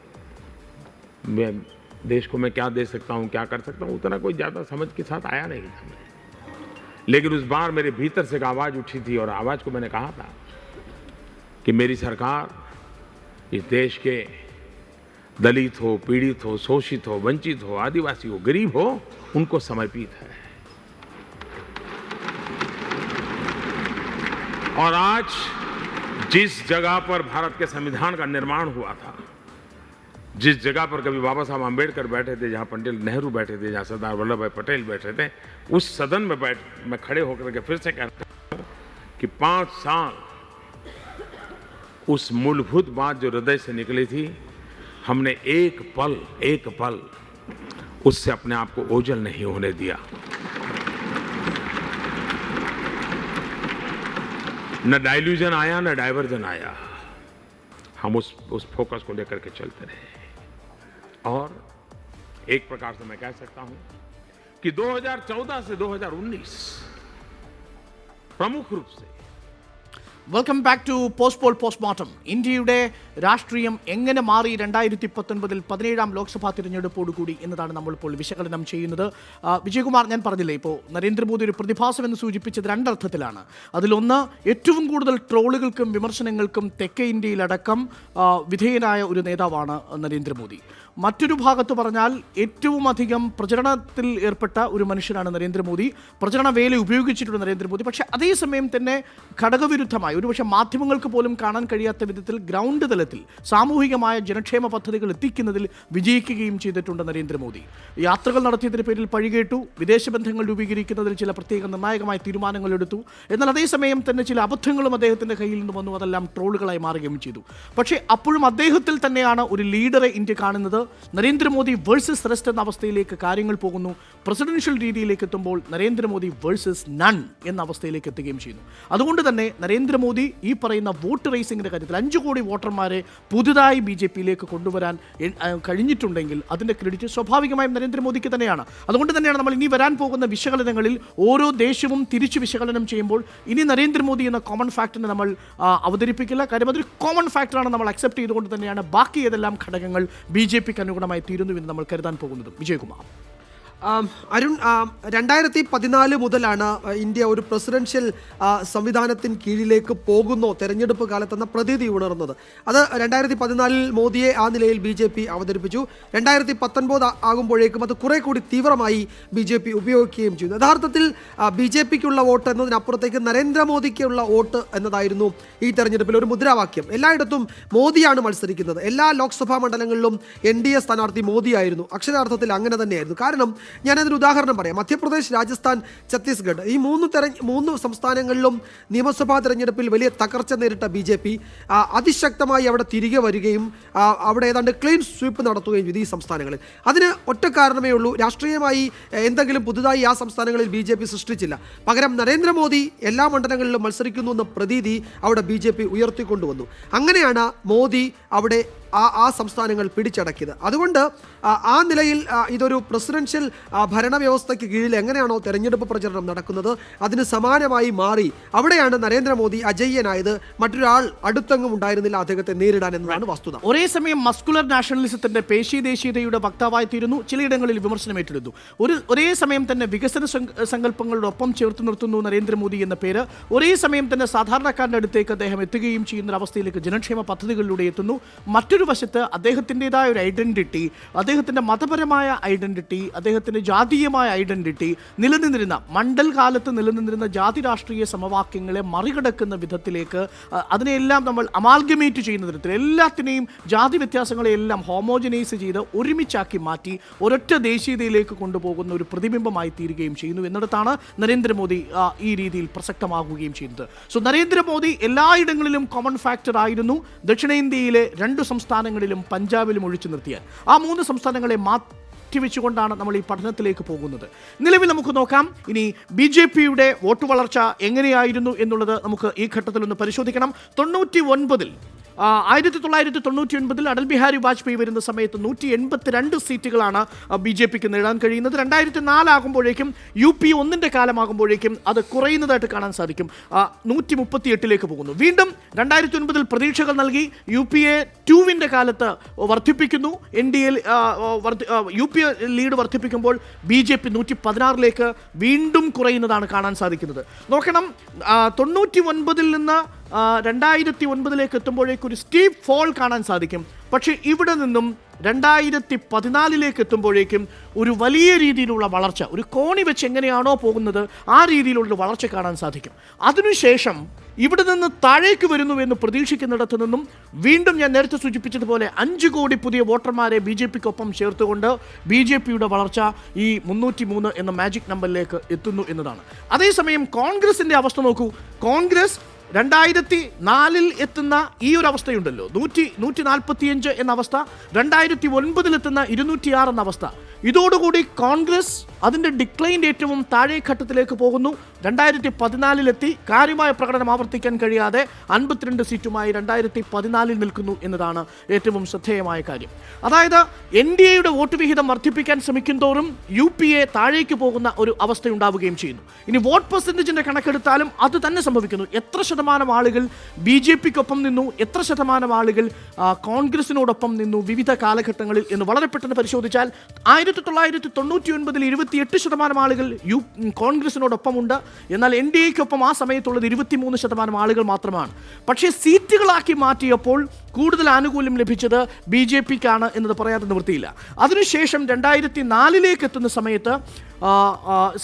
मैं देश को मैं क्या दे सकता हूं, क्या कर सकता हूं, उतना कोई ज्यादा समझ के साथ आया नहीं था मैं। लेकिन उस बार मेरे भीतर से एक आवाज उठी थी और आवाज को मैंने कहा था कि मेरी सरकार इस देश के दलित हो, पीड़ित हो, शोषित हो, वंचित हो, आदिवासी हो, गरीब हो, उनको समर्पित है। और आज जिस जगह पर भारत के संविधान का निर्माण हुआ था, जिस जगह पर कभी बाबा साहब आम्बेडकर बैठे थे, जहां पंडित नेहरू बैठे थे, जहां सरदार वल्लभ भाई पटेल बैठे थे, उस सदन में मैं खड़े होकर के फिर से कहता हूं कि 5 साल उस मूलभूत बात जो हृदय से निकली थी, हमने एक पल उससे अपने आप को ओझल नहीं होने दिया। न डाइल्यूजन आया, न डाइवर्जन आया। हम उस फोकस को लेकर के चलते रहे। और एक प्रकार से मैं कह सकता हूं कि 2014 से 2019 प्रमुख रूप से welcome back to post poll postmortem. ഇന്ത്യയുടെ രാഷ്ട്രീയം എങ്ങനെ മാറി 2019 17ാം ലോക്സഭാ തിരഞ്ഞെടുപ്പോടുകൂടി എന്നതാണ് നമ്മളിപ്പോൾ വിശകലനം ചെയ്യുന്നത്. വിജയകുമാർ, ഞാൻ പറഞ്ഞില്ലേ, ഇപ്പോൾ നരേന്ദ്രമോദി ഒരു പ്രതിഭാസം എന്ന് സൂചിപ്പിച്ചത് രണ്ടർത്ഥത്തിലാണ്. അതിലൊന്ന്, ഏറ്റവും കൂടുതൽ ട്രോളുകൾക്കും വിമർശനങ്ങൾക്കും തെക്കേ ഇന്ത്യയിലടക്കം വിധേയനായ ഒരു നേതാവാണ് നരേന്ദ്രമോദി. മറ്റൊരു ഭാഗത്ത് പറഞ്ഞാൽ ഏറ്റവും അധികം പ്രചരണത്തിൽ ഏർപ്പെട്ട ഒരു മനുഷ്യനാണ് നരേന്ദ്രമോദി. പ്രചരണ വേല ഉപയോഗിച്ചിട്ടുണ്ട് നരേന്ദ്രമോദി. പക്ഷേ അതേസമയം തന്നെ ഘടകവിരുദ്ധമായി, ഒരുപക്ഷെ മാധ്യമങ്ങൾക്ക് പോലും കാണാൻ കഴിയാത്ത വിധത്തിൽ ഗ്രൗണ്ട് തലത്തിൽ സാമൂഹികമായ ജനക്ഷേമ പദ്ധതികൾ എത്തിക്കുന്നതിൽ വിജയിക്കുകയും ചെയ്തിട്ടുണ്ട് നരേന്ദ്രമോദി. യാത്രകൾ നടത്തിയതിന് പേരിൽ പഴികേട്ടു, വിദേശ ബന്ധങ്ങൾ രൂപീകരിക്കുന്നതിൽ ചില പ്രത്യേക നിർണായകമായ തീരുമാനങ്ങൾ എടുത്തു. എന്നാൽ അതേസമയം തന്നെ ചില അബദ്ധങ്ങളും അദ്ദേഹത്തിൻ്റെ കയ്യിൽ നിന്ന് വന്നു. അതെല്ലാം ട്രോളുകളായി മാറുകയും ചെയ്തു. പക്ഷേ അപ്പോഴും അദ്ദേഹത്തിൽ തന്നെയാണ് ഒരു ലീഡറെ ഇന്ത്യ കാണുന്നത്. നരേന്ദ്രമോദി വേഴ്സസ് റെസ്റ്റ് എന്ന അവസ്ഥയിലേക്ക് കാര്യങ്ങൾ പോകുന്നു. പ്രസിഡൻഷ്യൽ രീതിയിലേക്ക് എത്തുമ്പോൾ നരേന്ദ്രമോദി വേഴ്സസ് നൺ എന്ന അവസ്ഥയിലേക്ക് എത്തുകയും ചെയ്യുന്നു. അതുകൊണ്ട് തന്നെ നരേന്ദ്രമോദി ഈ പറയുന്ന വോട്ട് റേസിംഗിന്റെ കാര്യത്തിൽ 5 കോടി വോട്ടർമാരെ പുതുതായി BJPയിലേക്ക് കൊണ്ടുവരാൻ കഴിഞ്ഞിട്ടുണ്ടെങ്കിൽ അതിന്റെ ക്രെഡിറ്റ് സ്വാഭാവികമായും നരേന്ദ്രമോദിക്ക് തന്നെയാണ്. അതുകൊണ്ട് തന്നെയാണ് നമ്മൾ ഇനി വരാൻ പോകുന്ന വിശകലനങ്ങളിൽ ഓരോ ദേശവും തിരിച്ചു വിശകലനം ചെയ്യുമ്പോൾ ഇനി നരേന്ദ്രമോദി എന്ന കോമൺ ഫാക്ടറിനെ നമ്മൾ അവതരിപ്പിക്കില്ല. കാര്യം അതൊരു കോമൺ ഫാക്ടറാണ്, നമ്മൾ അക്സെപ്റ്റ് ചെയ്തുകൊണ്ട് തന്നെയാണ് ബാക്കി ഏതെല്ലാം ഘടകങ്ങൾ BJPക്ക് അനുഗുണമായി തീരുന്നുവെന്ന് നമ്മൾ കരുതാൻ പോകുന്നത്. വിജയകുമാർ. അരുൺ, 2014 മുതലാണ് ഇന്ത്യ ഒരു പ്രസിഡൻഷ്യൽ സംവിധാനത്തിന് കീഴിലേക്ക് പോകുന്നോ തെരഞ്ഞെടുപ്പ് കാലത്തെന്ന പ്രതീതി ഉണർന്നത്. അത് 2014 മോദിയെ ആ നിലയിൽ BJP അവതരിപ്പിച്ചു. 2019 ആകുമ്പോഴേക്കും അത് കുറെ കൂടി തീവ്രമായി BJP ഉപയോഗിക്കുകയും ചെയ്തു. യഥാർത്ഥത്തിൽ BJPക്കുള്ള വോട്ട് എന്നതിനപ്പുറത്തേക്ക് നരേന്ദ്രമോദിക്കുള്ള വോട്ട് എന്നതായിരുന്നു ഈ തെരഞ്ഞെടുപ്പിൽ ഒരു മുദ്രാവാക്യം. എല്ലായിടത്തും മോദിയാണ് മത്സരിക്കുന്നത്. എല്ലാ ലോക്സഭാ മണ്ഡലങ്ങളിലും NDA സ്ഥാനാർത്ഥി മോദിയായിരുന്നു. അക്ഷരാർത്ഥത്തിൽ അങ്ങനെ തന്നെയായിരുന്നു. കാരണം ഞാനതിന് ഉദാഹരണം പറയാം. മധ്യപ്രദേശ്, രാജസ്ഥാൻ, ഛത്തീസ്ഗഡ്, ഈ 3 സംസ്ഥാനങ്ങളിലും നിയമസഭാ തെരഞ്ഞെടുപ്പിൽ വലിയ തകർച്ച നേരിട്ട BJP അതിശക്തമായി അവിടെ തിരികെ വരികയും അവിടെ ഏതാണ്ട് ക്ലീൻ സ്വീപ്പ് നടത്തുകയും ചെയ്തു ഈ സംസ്ഥാനങ്ങളിൽ. അതിന് ഒറ്റ കാരണമേ ഉള്ളൂ, രാഷ്ട്രീയമായി എന്തെങ്കിലും പുതുതായി ആ സംസ്ഥാനങ്ങളിൽ BJP സൃഷ്ടിച്ചില്ല. പകരം നരേന്ദ്രമോദി എല്ലാ മണ്ഡലങ്ങളിലും മത്സരിക്കുന്നു എന്ന പ്രതീതി അവിടെ BJP ഉയർത്തിക്കൊണ്ടുവന്നു. അങ്ങനെയാണ് മോദി അവിടെ ആ സംസ്ഥാനങ്ങൾ പിടിച്ചടക്കിയത്. അതുകൊണ്ട് ആ നിലയിൽ ഇതൊരു പ്രസിഡൻഷ്യൽ ഭരണവ്യവസ്ഥയ്ക്ക് കീഴിൽ എങ്ങനെയാണോ തെരഞ്ഞെടുപ്പ് പ്രചരണം നടക്കുന്നത് അതിന് സമാനമായി മാറി. അവിടെയാണ് നരേന്ദ്രമോദി അജയ്യനായത്. മറ്റൊരാൾ അടുത്തെങ്ങും ഉണ്ടായിരുന്നില്ല അദ്ദേഹത്തെ നേരിടാൻ എന്നതാണ് വസ്തുത. ഒരേ സമയം മസ്കുലർ നാഷണലിസത്തിന്റെ പേശി ദേശീയതയുടെ വക്താവായി തീരുന്നു, ചിലയിടങ്ങളിൽ വിമർശനം ഏറ്റെടുത്തു. ഒരേ സമയം തന്നെ വികസന സങ്കല്പങ്ങളുടെ ഒപ്പം ചേർത്ത് നിർത്തുന്നു നരേന്ദ്രമോദി എന്ന പേര്. ഒരേ സമയം തന്നെ സാധാരണക്കാരൻ്റെ അടുത്തേക്ക് അദ്ദേഹം എത്തുകയും ചെയ്യുന്ന അവസ്ഥയിലേക്ക് ജനക്ഷേമ പദ്ധതികളിലൂടെ എത്തുന്നു. മറ്റൊരു വശത്ത് അദ്ദേഹത്തിൻ്റെതായ ഒരു ഐഡന്റിറ്റി, അദ്ദേഹത്തിൻ്റെ മതപരമായ ഐഡന്റിറ്റി, അദ്ദേഹത്തിൻ്റെ ജാതീയമായ ഐഡന്റിറ്റി നിലനിന്നിരുന്ന മണ്ഡൽ കാലത്ത് നിലനിന്നിരുന്ന ജാതി രാഷ്ട്രീയ സമവാക്യങ്ങളെ മറികടക്കുന്ന വിധത്തിലേക്ക് അതിനെല്ലാം നമ്മൾ അമാൽഗമേറ്റ് ചെയ്യുന്ന തരത്തിൽ എല്ലാത്തിനെയും ജാതി വ്യത്യാസങ്ങളെയെല്ലാം ഹോമോജനൈസ് ചെയ്ത് ഒരുമിച്ചാക്കി മാറ്റി ഒരൊറ്റ ദേശീയതയിലേക്ക് കൊണ്ടുപോകുന്ന ഒരു പ്രതിബിംബമായി തീരുകയും ചെയ്യുന്നു എന്നിടത്താണ് നരേന്ദ്രമോദി ഈ രീതിയിൽ പ്രസക്തമാകുകയും ചെയ്യുന്നത്. സോ നരേന്ദ്രമോദി എല്ലായിടങ്ങളിലും കോമൺ ഫാക്ടർ ആയിരുന്നു. ദക്ഷിണേന്ത്യയിലെ 2 സംസ്ഥാനങ്ങളിലും പഞ്ചാബിലും ഒഴിച്ചു നിർത്തിയാൽ ആ 3 സംസ്ഥാനങ്ങളെ മാറ്റിവെച്ചുകൊണ്ടാണ് നമ്മൾ ഈ പഠനത്തിലേക്ക് പോകുന്നത്. നിലവിൽ നമുക്ക് നോക്കാം ഇനി BJPയുടെ വോട്ട് വളർച്ച എങ്ങനെയായിരുന്നു എന്നുള്ളത് നമുക്ക് ഈ ഘട്ടത്തിൽ ഒന്ന് പരിശോധിക്കണം. 1999 അടൽ ബിഹാരി വാജ്പേയി വരുന്ന സമയത്ത് 182 സീറ്റുകളാണ് BJPക്ക് നേടാൻ കഴിയുന്നത്. 2004 ആകുമ്പോഴേക്കും UP 1 കാലമാകുമ്പോഴേക്കും അത് കുറയുന്നതായിട്ട് കാണാൻ സാധിക്കും. 138 പോകുന്നു. വീണ്ടും 2009 പ്രതീക്ഷകൾ നൽകി UPA 2 കാലത്ത് വർദ്ധിപ്പിക്കുന്നു. NDA UPA ലീഡ് വർദ്ധിപ്പിക്കുമ്പോൾ BJP 116 വീണ്ടും കുറയുന്നതാണ് കാണാൻ സാധിക്കുന്നത്. നോക്കണം, 99 നിന്ന് 2009 എത്തുമ്പോഴേക്കും ഒരു സ്റ്റീപ്പ് ഫോൾ കാണാൻ സാധിക്കും. പക്ഷേ ഇവിടെ നിന്നും 2014 എത്തുമ്പോഴേക്കും ഒരു വലിയ രീതിയിലുള്ള വളർച്ച, ഒരു കോണി വെച്ച് എങ്ങനെയാണോ പോകുന്നത് ആ രീതിയിലുള്ള വളർച്ച കാണാൻ സാധിക്കും. അതിനുശേഷം ഇവിടെ നിന്ന് താഴേക്ക് വരുന്നു എന്ന് പ്രതീക്ഷിക്കുന്നിടത്ത് നിന്നും വീണ്ടും ഞാൻ നേരത്തെ സൂചിപ്പിച്ചതുപോലെ 5 കോടി പുതിയ വോട്ടർമാരെ BJPക്കൊപ്പം ചേർത്തുകൊണ്ട് BJPയുടെ വളർച്ച ഈ 303 എന്ന മാജിക് നമ്പറിലേക്ക് എത്തുന്നു എന്നതാണ്. അതേസമയം കോൺഗ്രസിൻ്റെ അവസ്ഥ നോക്കൂ. കോൺഗ്രസ് 2004 എത്തുന്ന ഈ ഒരു അവസ്ഥയുണ്ടല്ലോ, 145 എന്ന അവസ്ഥ, 2009 എത്തുന്ന 206 എന്ന അവസ്ഥ. ഇതോടുകൂടി കോൺഗ്രസ് അതിൻ്റെ ഡിക്ലൈൻ്റെ ഏറ്റവും താഴെ ഘട്ടത്തിലേക്ക് പോകുന്നു. 2014 കാര്യമായ പ്രകടനം ആവർത്തിക്കാൻ കഴിയാതെ 52 സീറ്റുമായി 2014 നിൽക്കുന്നു എന്നതാണ് ഏറ്റവും ശ്രദ്ധേയമായ കാര്യം. അതായത് NDAയുടെ വോട്ട് വിഹിതം വർദ്ധിപ്പിക്കാൻ ശ്രമിക്കും തോറും UPA താഴേക്ക് പോകുന്ന ഒരു അവസ്ഥയുണ്ടാവുകയും ചെയ്യുന്നു. ഇനി വോട്ട് പെർസെൻറ്റേജിൻ്റെ കണക്കെടുത്താലും അത് തന്നെ സംഭവിക്കുന്നു. എത്ര ശതമാനം ആളുകൾ BJPക്കൊപ്പം നിന്നു, എത്ര ശതമാനം ആളുകൾ കോൺഗ്രസിനോടൊപ്പം നിന്നു വിവിധ കാലഘട്ടങ്ങളിൽ എന്ന് വളരെ പെട്ടെന്ന് പരിശോധിച്ചാൽ 1999 28% ആളുകൾ കോൺഗ്രസിനോടൊപ്പമുണ്ട്. എന്നാൽ NDAക്കൊപ്പം ആ സമയത്തുള്ളത് 23% ആളുകൾ മാത്രമാണ്. പക്ഷേ സീറ്റുകളാക്കി മാറ്റിയപ്പോൾ കൂടുതൽ ആനുകൂല്യം ലഭിച്ചത് BJPക്കാണ് എന്നത് പറയാതെ നിവൃത്തിയില്ല. അതിനുശേഷം 2004 എത്തുന്ന സമയത്ത്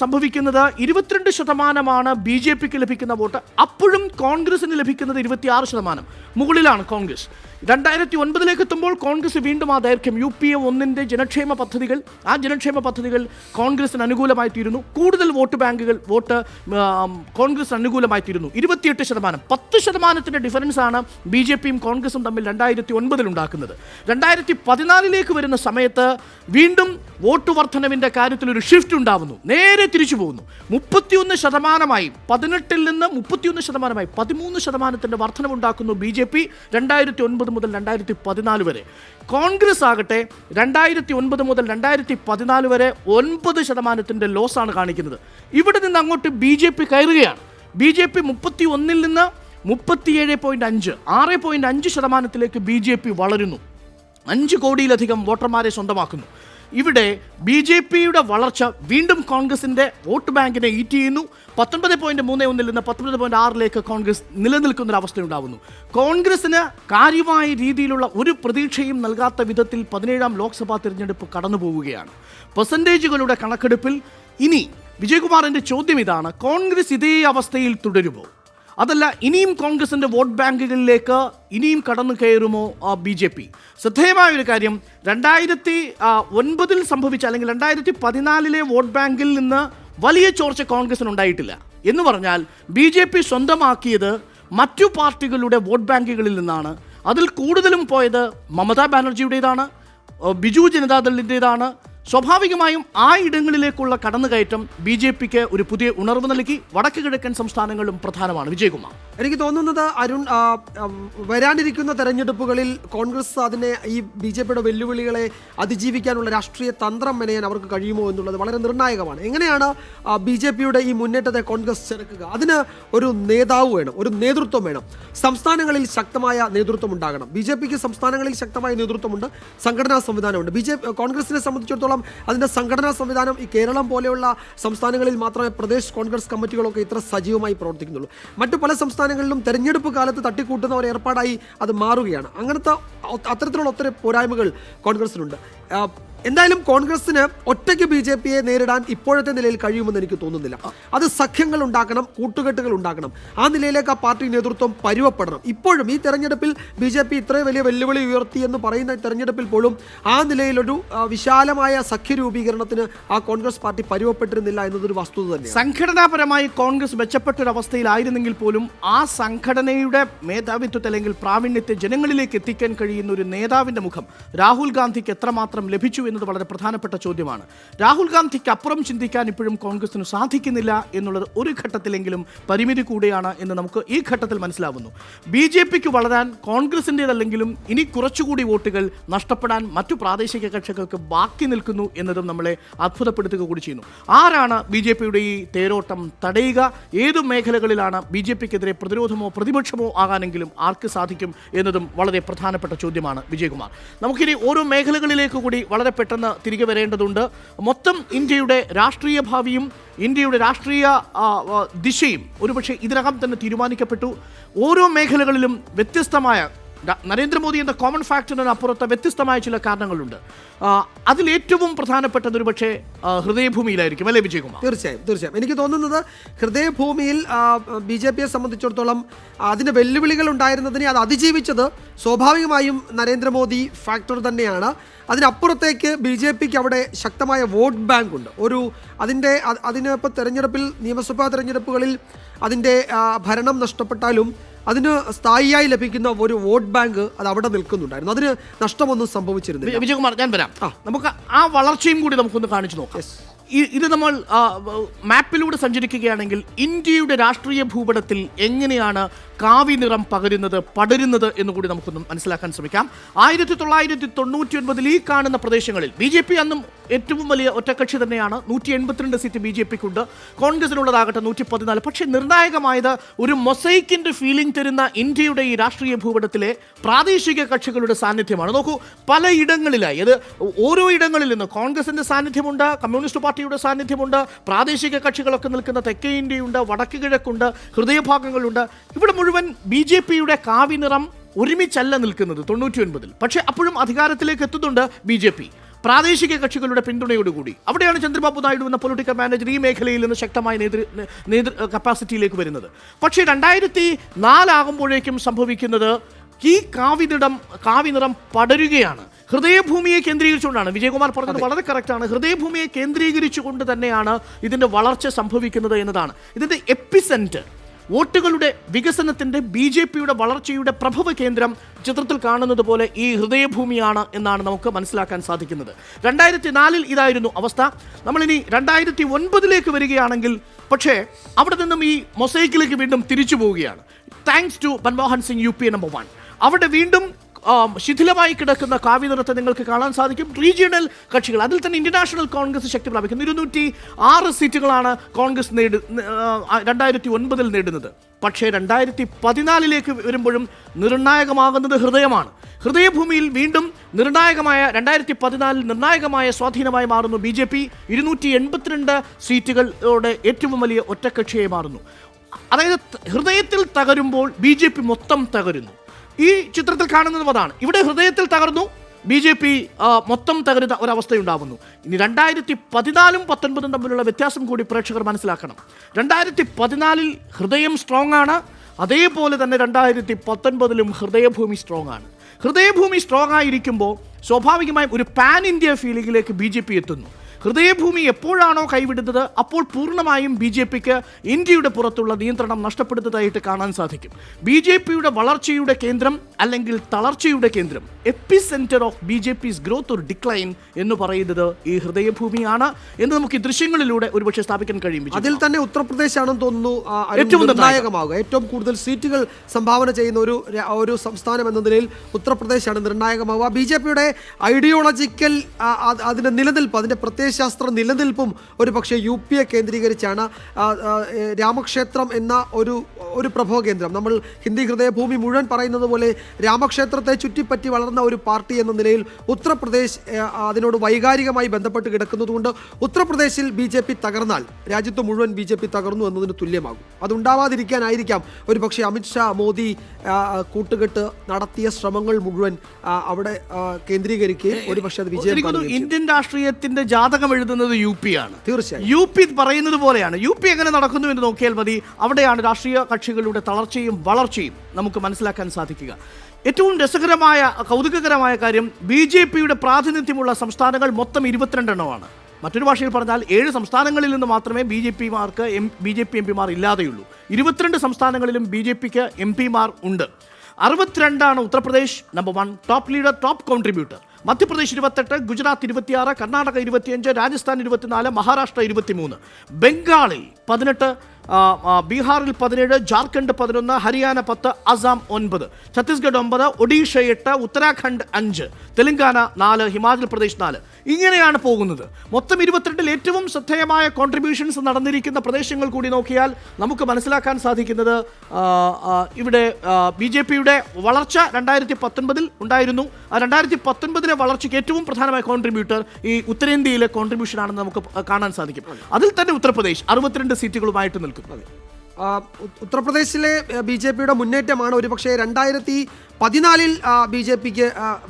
സംഭവിക്കുന്നത് 22% BJPക്ക് ലഭിക്കുന്ന വോട്ട്. അപ്പോഴും കോൺഗ്രസിന് ലഭിക്കുന്നത് 26%. മുകളിലാണ് കോൺഗ്രസ്. 2009 എത്തുമ്പോൾ കോൺഗ്രസ് വീണ്ടും ആ ദൈർഘ്യം UPA 1 ജനക്ഷേമ പദ്ധതികൾ, ആ ജനക്ഷേമ പദ്ധതികൾ കോൺഗ്രസിന് അനുകൂലമായി തീരുന്നു. കൂടുതൽ വോട്ട് ബാങ്കുകൾ കോൺഗ്രസ് അനുകൂലമായി തീരുന്നു. 28%, 10% ഡിഫറൻസാണ് BJPയും കോൺഗ്രസും തമ്മിൽ 2009 ഉണ്ടാക്കുന്നത്. 2014 വരുന്ന സമയത്ത് വീണ്ടും വോട്ട് വർധനവിൻ്റെ കാര്യത്തിൽ ഒരു ഷിഫ്റ്റ് ഉണ്ടാവുന്നു. നേരെ തിരിച്ചു പോകുന്നു. 31%, 18 നിന്ന് 31%, 13% വർധനവുണ്ടാക്കുന്നു BJP 2009 മുതൽ 2014 വരെ. കോൺഗ്രസ് ആകട്ടെ 2009 മുതൽ 2014 വരെ 9% ലോസാണ് കാണിക്കുന്നത്. ഇവിടെ നിന്ന് അങ്ങോട്ട് BJP കയറുകയാണ്. BJP 31 നിന്ന് 37.5, 6.5% BJP വളരുന്നു. 5 കോടിയിലധികം വോട്ടർമാരെ സ്വന്തമാക്കുന്നു. ഇവിടെ BJPയുടെ വളർച്ച വീണ്ടും കോൺഗ്രസിൻ്റെ വോട്ട് ബാങ്കിനെ ഈറ്റ് ചെയ്യുന്നു. 19.31 നിന്ന് 19.6 കോൺഗ്രസ് നിലനിൽക്കുന്നൊരവസ്ഥയുണ്ടാകുന്നു. കോൺഗ്രസിന് കാര്യമായ രീതിയിലുള്ള ഒരു പ്രതീക്ഷയും നൽകാത്ത വിധത്തിൽ 17ാം ലോക്സഭാ തിരഞ്ഞെടുപ്പ് കടന്നു പോവുകയാണ്. പെർസെൻറ്റേജുകളുടെ കണക്കെടുപ്പിൽ ഇനി വിജയകുമാറിൻ്റെ ചോദ്യം ഇതാണ്: കോൺഗ്രസ് ഇതേ അവസ്ഥയിൽ തുടരുമോ, അതല്ല ഇനിയും കോൺഗ്രസിൻ്റെ വോട്ട് ബാങ്കുകളിലേക്ക് ഇനിയും കടന്നു കയറുമോ BJP? ശ്രദ്ധേയമായൊരു കാര്യം, 2009 സംഭവിച്ച അല്ലെങ്കിൽ 2014 വോട്ട് ബാങ്കിൽ നിന്ന് വലിയ ചോർച്ച കോൺഗ്രസിനുണ്ടായിട്ടില്ല. എന്ന് പറഞ്ഞാൽ BJP സ്വന്തമാക്കിയത് മറ്റു പാർട്ടികളുടെ വോട്ട് ബാങ്കുകളിൽ നിന്നാണ്. അതിൽ കൂടുതലും പോയത് മമതാ ബാനർജിയുടേതാണ്, ബിജു ജനതാദളിൻ്റേതാണ്, സ്വാഭാവികമായും ആ ഇടങ്ങളിലേക്കുള്ള കടന്നുകയറ്റം ബി ജെ പിക്ക് ഒരു പുതിയ ഉണർവ് നൽകി. വടക്ക് കിഴക്കൻ സംസ്ഥാനങ്ങളും പ്രധാനമാണ്. വിജയകുമാർ, എനിക്ക് തോന്നുന്നത് അരുൺ, വരാനിരിക്കുന്ന തെരഞ്ഞെടുപ്പുകളിൽ കോൺഗ്രസ് അതിനെ ഈ BJPയുടെ വെല്ലുവിളികളെ അതിജീവിക്കാനുള്ള രാഷ്ട്രീയ തന്ത്രം മെനയാൻ അവർക്ക് കഴിയുമോ എന്നുള്ളത് വളരെ നിർണായകമാണ്. എങ്ങനെയാണ് BJPയുടെ ഈ മുന്നേറ്റത്തെ കോൺഗ്രസ് ചെറുക്കുക? അതിന് ഒരു നേതാവ് വേണം, ഒരു നേതൃത്വം വേണം. സംസ്ഥാനങ്ങളിൽ ശക്തമായ നേതൃത്വം ഉണ്ടാകണം. BJPക്ക് സംസ്ഥാനങ്ങളിൽ ശക്തമായ നേതൃത്വമുണ്ട്, സംഘടനാ സംവിധാനമുണ്ട്. കോൺഗ്രസിനെ സംബന്ധിച്ചിടത്തോളം അതിൻ്റെ സംഘടനാ സംവിധാനം ഈ കേരളം പോലെയുള്ള സംസ്ഥാനങ്ങളിൽ മാത്രമേ പ്രദേശ് കോൺഗ്രസ് കമ്മിറ്റികളൊക്കെ ഇത്ര സജീവമായി പ്രവർത്തിക്കുന്നുള്ളൂ. മറ്റു പല സംസ്ഥാനങ്ങളിലും തെരഞ്ഞെടുപ്പ് കാലത്ത് തട്ടിക്കൂട്ടുന്ന ഒരു ഏർപ്പാടായി അത് മാറുകയാണ്. അങ്ങനത്തെ അത്തരത്തിലുള്ള ഒത്തിരി പോരായ്മകൾ കോൺഗ്രസിനുണ്ട്. എന്തായാലും കോൺഗ്രസിന് ഒറ്റയ്ക്ക് BJPയെ നേരിടാൻ ഇപ്പോഴത്തെ നിലയിൽ കഴിയുമെന്ന് എനിക്ക് തോന്നുന്നില്ല. അത് സഖ്യങ്ങൾ ഉണ്ടാക്കണം, കൂട്ടുകെട്ടുകൾ ഉണ്ടാക്കണം. ആ നിലയിലേക്ക് ആ പാർട്ടി നേതൃത്വം പരുവപ്പെടണം. ഇപ്പോഴും ഈ തെരഞ്ഞെടുപ്പിൽ BJP ഇത്രയും വലിയ വെല്ലുവിളി ഉയർത്തി എന്ന് പറയുന്ന തെരഞ്ഞെടുപ്പിൽ പോലും ആ നിലയിലൊരു വിശാലമായ സഖ്യ രൂപീകരണത്തിന് ആ കോൺഗ്രസ് പാർട്ടി പരുവപ്പെട്ടിരുന്നില്ല എന്നതൊരു വസ്തുത തന്നെയാണ്. സംഘടനാപരമായി കോൺഗ്രസ് മെച്ചപ്പെട്ടൊരവസ്ഥയിലായിരുന്നെങ്കിൽ പോലും ആ സംഘടനയുടെ മേധാവിത്വത്തെ അല്ലെങ്കിൽ പ്രാവീണ്യത്തെ ജനങ്ങളിലേക്ക് എത്തിക്കാൻ കഴിയുന്ന ഒരു നേതാവിന്റെ മുഖം രാഹുൽ ഗാന്ധിക്ക് എത്രമാത്രം ലഭിച്ചു എന്നത് വളരെ പ്രധാനപ്പെട്ട ചോദ്യമാണ്. രാഹുൽ ഗാന്ധിക്ക് അപ്പുറം ചിന്തിക്കാൻ ഇപ്പോഴും കോൺഗ്രസിന് സാധിക്കുന്നില്ല എന്നുള്ളത് ഒരു ഘട്ടത്തിലെങ്കിലും പരിമിതി കൂടിയാണ് എന്ന് നമുക്ക് ഈ ഘട്ടത്തിൽ മനസ്സിലാവുന്നു. BJPക്ക് വളരാൻ കോൺഗ്രസിൻ്റെതല്ലെങ്കിലും ഇനി കുറച്ചുകൂടി വോട്ടുകൾ നഷ്ടപ്പെടാൻ മറ്റു പ്രാദേശിക കക്ഷികൾക്ക് ബാക്കി നിൽക്കുന്നു എന്നതും നമ്മളെ അത്ഭുതപ്പെടുത്തുക കൂടി ചെയ്യുന്നു. ആരാണ് BJPയുടെ ഈ തേരോട്ടം തടയുക? ഏതു മേഖലകളിലാണ് BJPക്കെതിരെ പ്രതിരോധമോ പ്രതിപക്ഷമോ ആകാനെങ്കിലും ആർക്ക് സാധിക്കും എന്നതും വളരെ പ്രധാനപ്പെട്ട ചോദ്യമാണ്. വിജയകുമാർ, നമുക്കിനി ഓരോ മേഖലകളിലേക്ക് കൂടി വളരെ പെട്ടെന്ന് തിരികെ വരേണ്ടതുണ്ട്. മൊത്തം ഇന്ത്യയുടെ രാഷ്ട്രീയ ഭാവിയും ഇന്ത്യയുടെ രാഷ്ട്രീയ ദിശയും ഒരുപക്ഷെ ഇതിനകം തന്നെ തീരുമാനിക്കപ്പെട്ടു. ഓരോ മേഖലകളിലും വ്യത്യസ്തമായ നരേന്ദ്രമോദി എന്ന കോമൺ ഫാക്ടറിന് അപ്പുറത്ത് വ്യത്യസ്തമായ ചില കാരണങ്ങളുണ്ട്. അതിലേറ്റവും പ്രധാനപ്പെട്ടത് ഒരുപക്ഷെ ഹൃദയഭൂമിയിലായിരിക്കും, അല്ലേ വിജയകുമാർ? തീർച്ചയായും എനിക്ക് തോന്നുന്നത് ഹൃദയഭൂമിയിൽ BJPയെ സംബന്ധിച്ചിടത്തോളം അതിന് വെല്ലുവിളികൾ ഉണ്ടായിരുന്നതിനെ അത് അതിജീവിച്ചത് സ്വാഭാവികമായും നരേന്ദ്രമോദി ഫാക്ടർ തന്നെയാണ്. അതിനപ്പുറത്തേക്ക് BJPക്ക് അവിടെ ശക്തമായ വോട്ട് ബാങ്ക് ഉണ്ട്. അതിന് ഇപ്പോൾ തെരഞ്ഞെടുപ്പിൽ, നിയമസഭാ തെരഞ്ഞെടുപ്പുകളിൽ അതിൻ്റെ ഭരണം നഷ്ടപ്പെട്ടാലും അതിന് സ്ഥായിയായി ലഭിക്കുന്ന ഒരു വോട്ട് ബാങ്ക് അത് അവിടെ നിൽക്കുന്നുണ്ടായിരുന്നു. അതിന് നഷ്ടമൊന്നും സംഭവിച്ചിരുന്നില്ല. വിജയകുമാർ, ഞാൻ വരാം. നമുക്ക് ആ വളർച്ചയും കൂടി നമുക്കൊന്ന് കാണിച്ചു നോക്കാം. ഇത് നമ്മൾ മാപ്പിലൂടെ സഞ്ചരിക്കുകയാണെങ്കിൽ ഇന്ത്യയുടെ രാഷ്ട്രീയ ഭൂപടത്തിൽ എങ്ങനെയാണ് കാവി നിറം പടരുന്നത് എന്നുകൂടി നമുക്കൊന്ന് മനസ്സിലാക്കാൻ ശ്രമിക്കാം. 1999 ഈ കാണുന്ന പ്രദേശങ്ങളിൽ BJP അന്നും ഏറ്റവും വലിയ ഒറ്റക്കക്ഷി തന്നെയാണ്. 182 സീറ്റ് BJPക്കുണ്ട്, കോൺഗ്രസിനുള്ളതാകട്ടെ 114. പക്ഷേ നിർണായകമായത് ഒരു മൊസൈക്കിന്റെ ഫീലിംഗ് തരുന്ന ഇന്ത്യയുടെ ഈ രാഷ്ട്രീയ ഭൂപടത്തിലെ പ്രാദേശിക കക്ഷികളുടെ സാന്നിധ്യമാണ്. നോക്കൂ, പലയിടങ്ങളിലായി, അത് ഓരോ ഇടങ്ങളിൽ നിന്ന് കോൺഗ്രസിന്റെ സാന്നിധ്യമുണ്ട്, കമ്മ്യൂണിസ്റ്റ് പാർട്ടിയുടെ സാന്നിധ്യമുണ്ട്, പ്രാദേശിക കക്ഷികളൊക്കെ നിൽക്കുന്ന തെക്കേ ഇന്ത്യയുണ്ട്, വടക്ക് കിഴക്കുണ്ട്, ഹൃദയഭാഗങ്ങളുണ്ട്. ഇവിടെ മുഴുവൻ BJPയുടെ കാവി നിറം ഒരുമിച്ചല്ല നിൽക്കുന്നത് 99. പക്ഷേ അപ്പോഴും അധികാരത്തിലേക്ക് എത്തുന്നുണ്ട് BJP പ്രാദേശിക കക്ഷികളുടെ പിന്തുണയോടുകൂടി. അവിടെയാണ് ചന്ദ്രബാബു നായിഡു എന്ന പൊളിറ്റിക്കൽ മാനേജർ ഈ മേഖലയിൽ നിന്ന് ശക്തമായ നേതൃ കപ്പാസിറ്റിയിലേക്ക് വരുന്നത്. പക്ഷേ 2004 ആകുമ്പോഴേക്കും സംഭവിക്കുന്നത് ഈ കാവി നിറം പടരുകയാണ്. ഹൃദയഭൂമിയെ കേന്ദ്രീകരിച്ചുകൊണ്ടാണ്. വിജയകുമാർ പറഞ്ഞത് വളരെ കറക്റ്റാണ്. ഹൃദയഭൂമിയെ കേന്ദ്രീകരിച്ചുകൊണ്ട് തന്നെയാണ് ഇതിൻ്റെ വളർച്ച സംഭവിക്കുന്നത് എന്നതാണ്. ഇതിൻ്റെ എപ്പിസെൻറ്റർ, വോട്ടുകളുടെ വികസനത്തിൻ്റെ BJPയുടെ വളർച്ചയുടെ പ്രഭവ കേന്ദ്രം ചിത്രത്തിൽ കാണുന്നത് പോലെ ഈ ഹൃദയഭൂമിയാണ് എന്നാണ് നമുക്ക് മനസ്സിലാക്കാൻ സാധിക്കുന്നത്. 2004 ഇതായിരുന്നു അവസ്ഥ. നമ്മളിനി 2009 വരികയാണെങ്കിൽ പക്ഷേ അവിടെ നിന്നും ഈ മൊസൈക്കിലേക്ക് വീണ്ടും തിരിച്ചു പോവുകയാണ്. Thanks to Manmohan Singh UP number 1. അവിടെ വീണ്ടും ശിഥിലമായി കിടക്കുന്ന കാവ്യ നിറത്തെ നിങ്ങൾക്ക് കാണാൻ സാധിക്കും. റീജിയണൽ കക്ഷികൾ, അതിൽ തന്നെ ഇന്ത്യൻ നാഷണൽ കോൺഗ്രസ് ശക്തി പ്രാപിക്കുന്നു. 206 സീറ്റുകളാണ് കോൺഗ്രസ് 2009 നേടുന്നത്. പക്ഷേ 2014 വരുമ്പോഴും നിർണായകമാകുന്നത് ഹൃദയമാണ്. ഹൃദയഭൂമിയിൽ വീണ്ടും നിർണായകമായ 2014 നിർണായകമായ സ്വാധീനമായി മാറുന്നു BJP. 282 സീറ്റുകളോടെ ഏറ്റവും വലിയ ഒറ്റക്കക്ഷിയായി മാറുന്നു. അതായത് ഹൃദയത്തിൽ തകരുമ്പോൾ BJP മൊത്തം തകരുന്നു. ഈ ചിത്രത്തിൽ കാണുന്നതും അതാണ്. ഇവിടെ ഹൃദയത്തിൽ തകർന്നു, BJP മൊത്തം തകരുന്ന ഒരവസ്ഥയുണ്ടാകുന്നു. ഇനി 2014 19 തമ്മിലുള്ള വ്യത്യാസം കൂടി പ്രേക്ഷകർ മനസ്സിലാക്കണം. 2014 ഹൃദയം സ്ട്രോങ് ആണ്, അതേപോലെ തന്നെ 2019 ഹൃദയഭൂമി സ്ട്രോങ് ആണ്. ഹൃദയഭൂമി സ്ട്രോങ് ആയിരിക്കുമ്പോൾ സ്വാഭാവികമായും ഒരു പാൻ ഇന്ത്യ ഫീലിംഗിലേക്ക് BJP എത്തുന്നു. ഹൃദയഭൂമി എപ്പോഴാണോ കൈവിടുന്നത് അപ്പോൾ പൂർണ്ണമായും ബി ജെ പിക്ക് ഇന്ത്യയുടെ പുറത്തുള്ള നിയന്ത്രണം നഷ്ടപ്പെടുന്നതായിട്ട് കാണാൻ സാധിക്കും. ബി ജെ പിയുടെ വളർച്ചയുടെ കേന്ദ്രം അല്ലെങ്കിൽ തളർച്ചയുടെ കേന്ദ്രം, epicentre of B J P's growth ഒരു ഡിക്ലൈൻ എന്ന് പറയുന്നത് ഈ ഹൃദയഭൂമിയാണ് എന്ന് നമുക്ക് ഈ ദൃശ്യങ്ങളിലൂടെ ഒരുപക്ഷെ സ്ഥാപിക്കാൻ കഴിയും. അതിൽ തന്നെ ഉത്തർപ്രദേശ് ആണെന്ന് തോന്നുന്നു ഏറ്റവും നിർണായകമാവുക. ഏറ്റവും കൂടുതൽ സീറ്റുകൾ സംഭാവന ചെയ്യുന്ന ഒരു സംസ്ഥാനം എന്ന നിലയിൽ ഉത്തർപ്രദേശാണ് നിർണായകമാവുക. ബി ജെ പിയുടെ ഐഡിയോളജിക്കൽ അതിൻ്റെ നിലനിൽപ്പ്, അതിൻ്റെ പ്രത്യയശാസ്ത്ര നിലനിൽപ്പും ഒരു പക്ഷേ യു പിയെ കേന്ദ്രീകരിച്ചാണ്. രാമക്ഷേത്രം എന്ന ഒരു പ്രഭവ കേന്ദ്രം, നമ്മൾ ഹിന്ദി ഹൃദയഭൂമി മുഴുവൻ പറയുന്നത് പോലെ രാമക്ഷേത്രത്തെ ചുറ്റിപ്പറ്റി വളർന്ന ഒരു പാർട്ടി എന്ന നിലയിൽ ഉത്തർപ്രദേശ് അതിനോട് വൈകാരികമായി ബന്ധപ്പെട്ട് കിടക്കുന്നതുകൊണ്ട് ഉത്തർപ്രദേശിൽ ബി ജെ പി തകർന്നാൽ രാജ്യത്ത് മുഴുവൻ ബി ജെ പി തകർന്നു എന്നതിന് തുല്യമാകും. അതുണ്ടാവാതിരിക്കാനായിരിക്കാം ഒരു പക്ഷേ അമിത്ഷാ മോദി കൂട്ടുകെട്ട് നടത്തിയ ശ്രമങ്ങൾ മുഴുവൻ അവിടെ കേന്ദ്രീകരിക്കുകയും ഒരു പക്ഷേ അത് വിജയം. ഇന്ത്യൻ രാഷ്ട്രീയത്തിന്റെ ജാതകം എഴുതുന്നത് യു പി ആണ്. തീർച്ചയായും യു പി പറയുന്നത് പോലെയാണ്. യു പി എങ്ങനെ നടക്കുന്നു എന്ന് നോക്കിയാൽ മതി. അവിടെയാണ് രാഷ്ട്രീയ കക്ഷികളുടെ തളർച്ചയും വളർച്ചയും നമുക്ക് മനസ്സിലാക്കാൻ സാധിക്കുക. ഏറ്റവും രസകരമായ കൗതുകകരമായ കാര്യം, ബി ജെ പിയുടെ പ്രാതിനിധ്യമുള്ള സംസ്ഥാനങ്ങൾ മൊത്തം 22 എണ്ണമാണ്. മറ്റൊരു ഭാഷയിൽ പറഞ്ഞാൽ 7 സംസ്ഥാനങ്ങളിൽ നിന്ന് മാത്രമേ ബി ജെ പി എം പിമാർ ഇല്ലാതെയുള്ളൂ. 22 സംസ്ഥാനങ്ങളിലും ബി ജെ പിക്ക് എം പിമാർ ഉണ്ട്. 62 Uttar Pradesh number 1, top leader, top contributor. Madhya Pradesh 28, Gujarat 26, Karnataka 25, Rajasthan 24, Maharashtra 23, ബംഗാളിൽ 18, ബീഹാറിൽ 17, ജാർഖണ്ഡ് 11, ഹരിയാന 10, അസം 9, ഛത്തീസ്ഗഡ് 9, ഒഡീഷ 8, ഉത്തരാഖണ്ഡ് 5, തെലങ്കാന 4, ഹിമാചൽ പ്രദേശ് 4. ഇങ്ങനെയാണ് പോകുന്നത്. മൊത്തം 22 ഏറ്റവും ശ്രദ്ധേയമായ കോൺട്രിബ്യൂഷൻസ് നടന്നിരിക്കുന്ന പ്രദേശങ്ങൾ കൂടി നോക്കിയാൽ നമുക്ക് മനസ്സിലാക്കാൻ സാധിക്കുന്നത് ഇവിടെ ബി ജെ പിയുടെ വളർച്ച 2019 ഉണ്ടായിരുന്നു. ആ 2019 വളർച്ചയ്ക്ക് ഏറ്റവും പ്രധാനമായ കോൺട്രിബ്യൂട്ടർ ഈ ഉത്തരേന്ത്യയിലെ കോൺട്രിബ്യൂഷൻ ആണെന്ന് നമുക്ക് കാണാൻ സാധിക്കും. അതിൽ തന്നെ ഉത്തർപ്രദേശ് 62 സീറ്റുകളുമായിട്ട് നിൽക്കുന്നത്. ഉത്തർപ്രദേശിലെ ബി ജെ പിയുടെ മുന്നേറ്റമാണ് ഒരുപക്ഷെ 2014 ബി ജെ പിക്ക്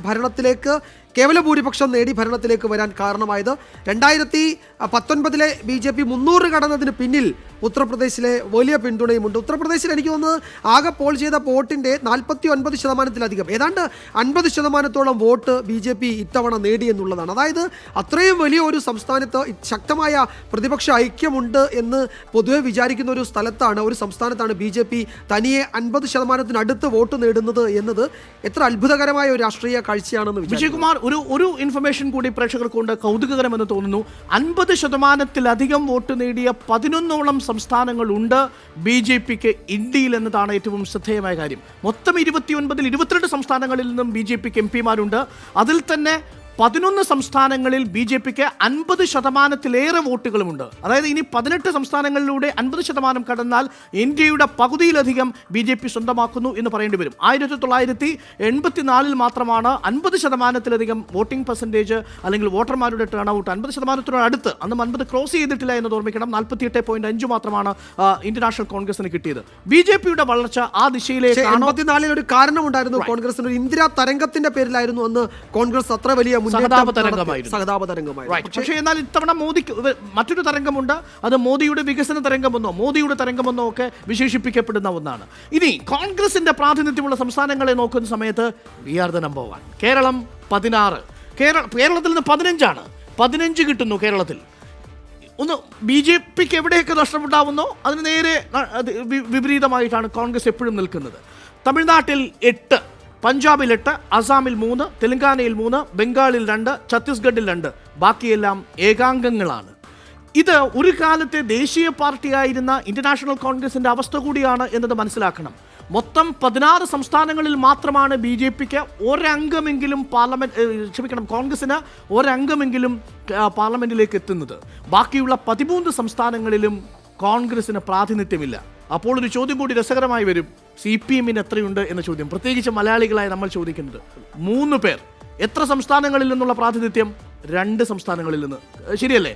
ഭരണത്തിലേക്ക് കേവല ഭൂരിപക്ഷം നേടി ഭരണത്തിലേക്ക് വരാൻ കാരണമായത്. 2019 ബി ജെ പി 300 കടന്നതിന് പിന്നിൽ ഉത്തർപ്രദേശിലെ വലിയ പിന്തുണയുമുണ്ട്. ഉത്തർപ്രദേശിൽ എനിക്ക് തോന്നുന്നത് ആകെ പോൾ ചെയ്ത വോട്ടിൻ്റെ 49% ഏതാണ്ട് 50% വോട്ട് ബി ജെ പി ഇത്തവണ നേടി എന്നുള്ളതാണ്. അതായത് അത്രയും വലിയ ഒരു സംസ്ഥാനത്ത് ശക്തമായ പ്രതിപക്ഷ ഐക്യമുണ്ട് എന്ന് പൊതുവെ വിചാരിക്കുന്ന ഒരു സ്ഥലത്താണ്, ഒരു സംസ്ഥാനത്താണ് ബി ജെ പി തനിയെ 50% വോട്ട് നേടുന്നത് എന്നത് എത്ര അത്ഭുതകരമായ ഒരു രാഷ്ട്രീയ കാഴ്ചയാണെന്ന് വിജയകുമാർ. ഒരു ഇൻഫർമേഷൻ കൂടി പ്രേക്ഷകർക്കുണ്ട്, കൗതുകകരമെന്ന് തോന്നുന്നു. 50%-ലധികം വോട്ട് നേടിയ 11ഓളം സംസ്ഥാനങ്ങളുണ്ട് ബി ജെ പിക്ക് ഇന്ത്യയിൽ എന്നതാണ് ഏറ്റവും ശ്രദ്ധേയമായ കാര്യം. മൊത്തം 29-ൽ 22 സംസ്ഥാനങ്ങളിൽ നിന്നും ബി ജെ പിക്ക് എം പിമാരുണ്ട്. അതിൽ തന്നെ 11 സംസ്ഥാനങ്ങളിൽ ബി ജെ പിക്ക് 50%-ലേറെ വോട്ടുകളുമുണ്ട്. അതായത് ഇനി 18 സംസ്ഥാനങ്ങളിലൂടെ 50% കടന്നാൽ ഇന്ത്യയുടെ പകുതിയിലധികം ബി ജെ പി സ്വന്തമാക്കുന്നു എന്ന് പറയേണ്ടി വരും. 1984 മാത്രമാണ് 50%-ലധികം വോട്ടിംഗ് പെർസെൻറ്റേജ് അല്ലെങ്കിൽ വോട്ടർമാരുടെ ടേൺ ഔട്ട് 50%-നോട് അടുത്ത്, അന്ന് 50 ക്രോസ് ചെയ്തിട്ടില്ല എന്ന് ഓർമ്മിക്കണം. 48.5 മാത്രമാണ് ഇന്ത്യൻ നാഷണൽ കോൺഗ്രസിന് കിട്ടിയത്. ബി ജെ പിയുടെ വളർച്ച ആ ദിശയിലേക്ക് 84 ഒരു കാരണമുണ്ടായിരുന്നു. കോൺഗ്രസിന് ഒരു ഇന്ദിരാ തരംഗത്തിന്റെ പേരിലായിരുന്നു അന്ന് കോൺഗ്രസ് അത്ര വലിയ സഹതാപ തരംഗമായിരുന്നു. പക്ഷേ എന്നാൽ ഇത്തവണ മോദിക്ക് മറ്റൊരു തരംഗമുണ്ട്. അത് മോദിയുടെ വികസന തരംഗമെന്നോ മോദിയുടെ തരംഗമെന്നോ ഒക്കെ വിശേഷിപ്പിക്കപ്പെടുന്ന ഒന്നാണ്. ഇനി കോൺഗ്രസിന്റെ പ്രാതിനിധ്യമുള്ള സംസ്ഥാനങ്ങളെ നോക്കുന്ന സമയത്ത് we are the number 1. Keralam 16, കേരളത്തിൽ നിന്ന് 15 15 കിട്ടുന്നു. കേരളത്തിൽ ഒന്ന് ബി ജെ പിക്ക് എവിടെയൊക്കെ നഷ്ടമുണ്ടാവുന്നോ അതിന് നേരെ വിപരീതമായിട്ടാണ് കോൺഗ്രസ് എപ്പോഴും നിൽക്കുന്നത്. തമിഴ്നാട്ടിൽ 8, പഞ്ചാബിൽ 8, അസാമിൽ 3, തെലങ്കാനയിൽ 3, ബംഗാളിൽ 2, ഛത്തീസ്ഗഡിൽ 2, ബാക്കിയെല്ലാം ഏകാംഗങ്ങളാണ്. ഇത് ഒരു കാലത്തെ ദേശീയ പാർട്ടിയായിരുന്ന ഇന്ത്യൻ നാഷണൽ കോൺഗ്രസിന്റെ അവസ്ഥ കൂടിയാണ് എന്നത് മനസ്സിലാക്കണം. മൊത്തം 16 സംസ്ഥാനങ്ങളിൽ മാത്രമാണ് ബി ജെ പിക്ക് ഒരംഗമെങ്കിലും കോൺഗ്രസിന് ഒരംഗമെങ്കിലും പാർലമെന്റിലേക്ക് എത്തുന്നത്. ബാക്കിയുള്ള 13 സംസ്ഥാനങ്ങളിലും കോൺഗ്രസിന് പ്രാതിനിധ്യമില്ല. അപ്പോൾ ഒരു ചോദ്യം കൂടി രസകരമായി വരും, CPM-ന് എത്രയുണ്ട് എന്ന ചോദ്യം. പ്രത്യേകിച്ച് മലയാളികളായി നമ്മൾ ചോദിക്കുന്നത് 3 പേർ. എത്ര സംസ്ഥാനങ്ങളിൽ നിന്നുള്ള പ്രാതിനിധ്യം? 2 സംസ്ഥാനങ്ങളിൽ നിന്ന്. ശരിയല്ലേ?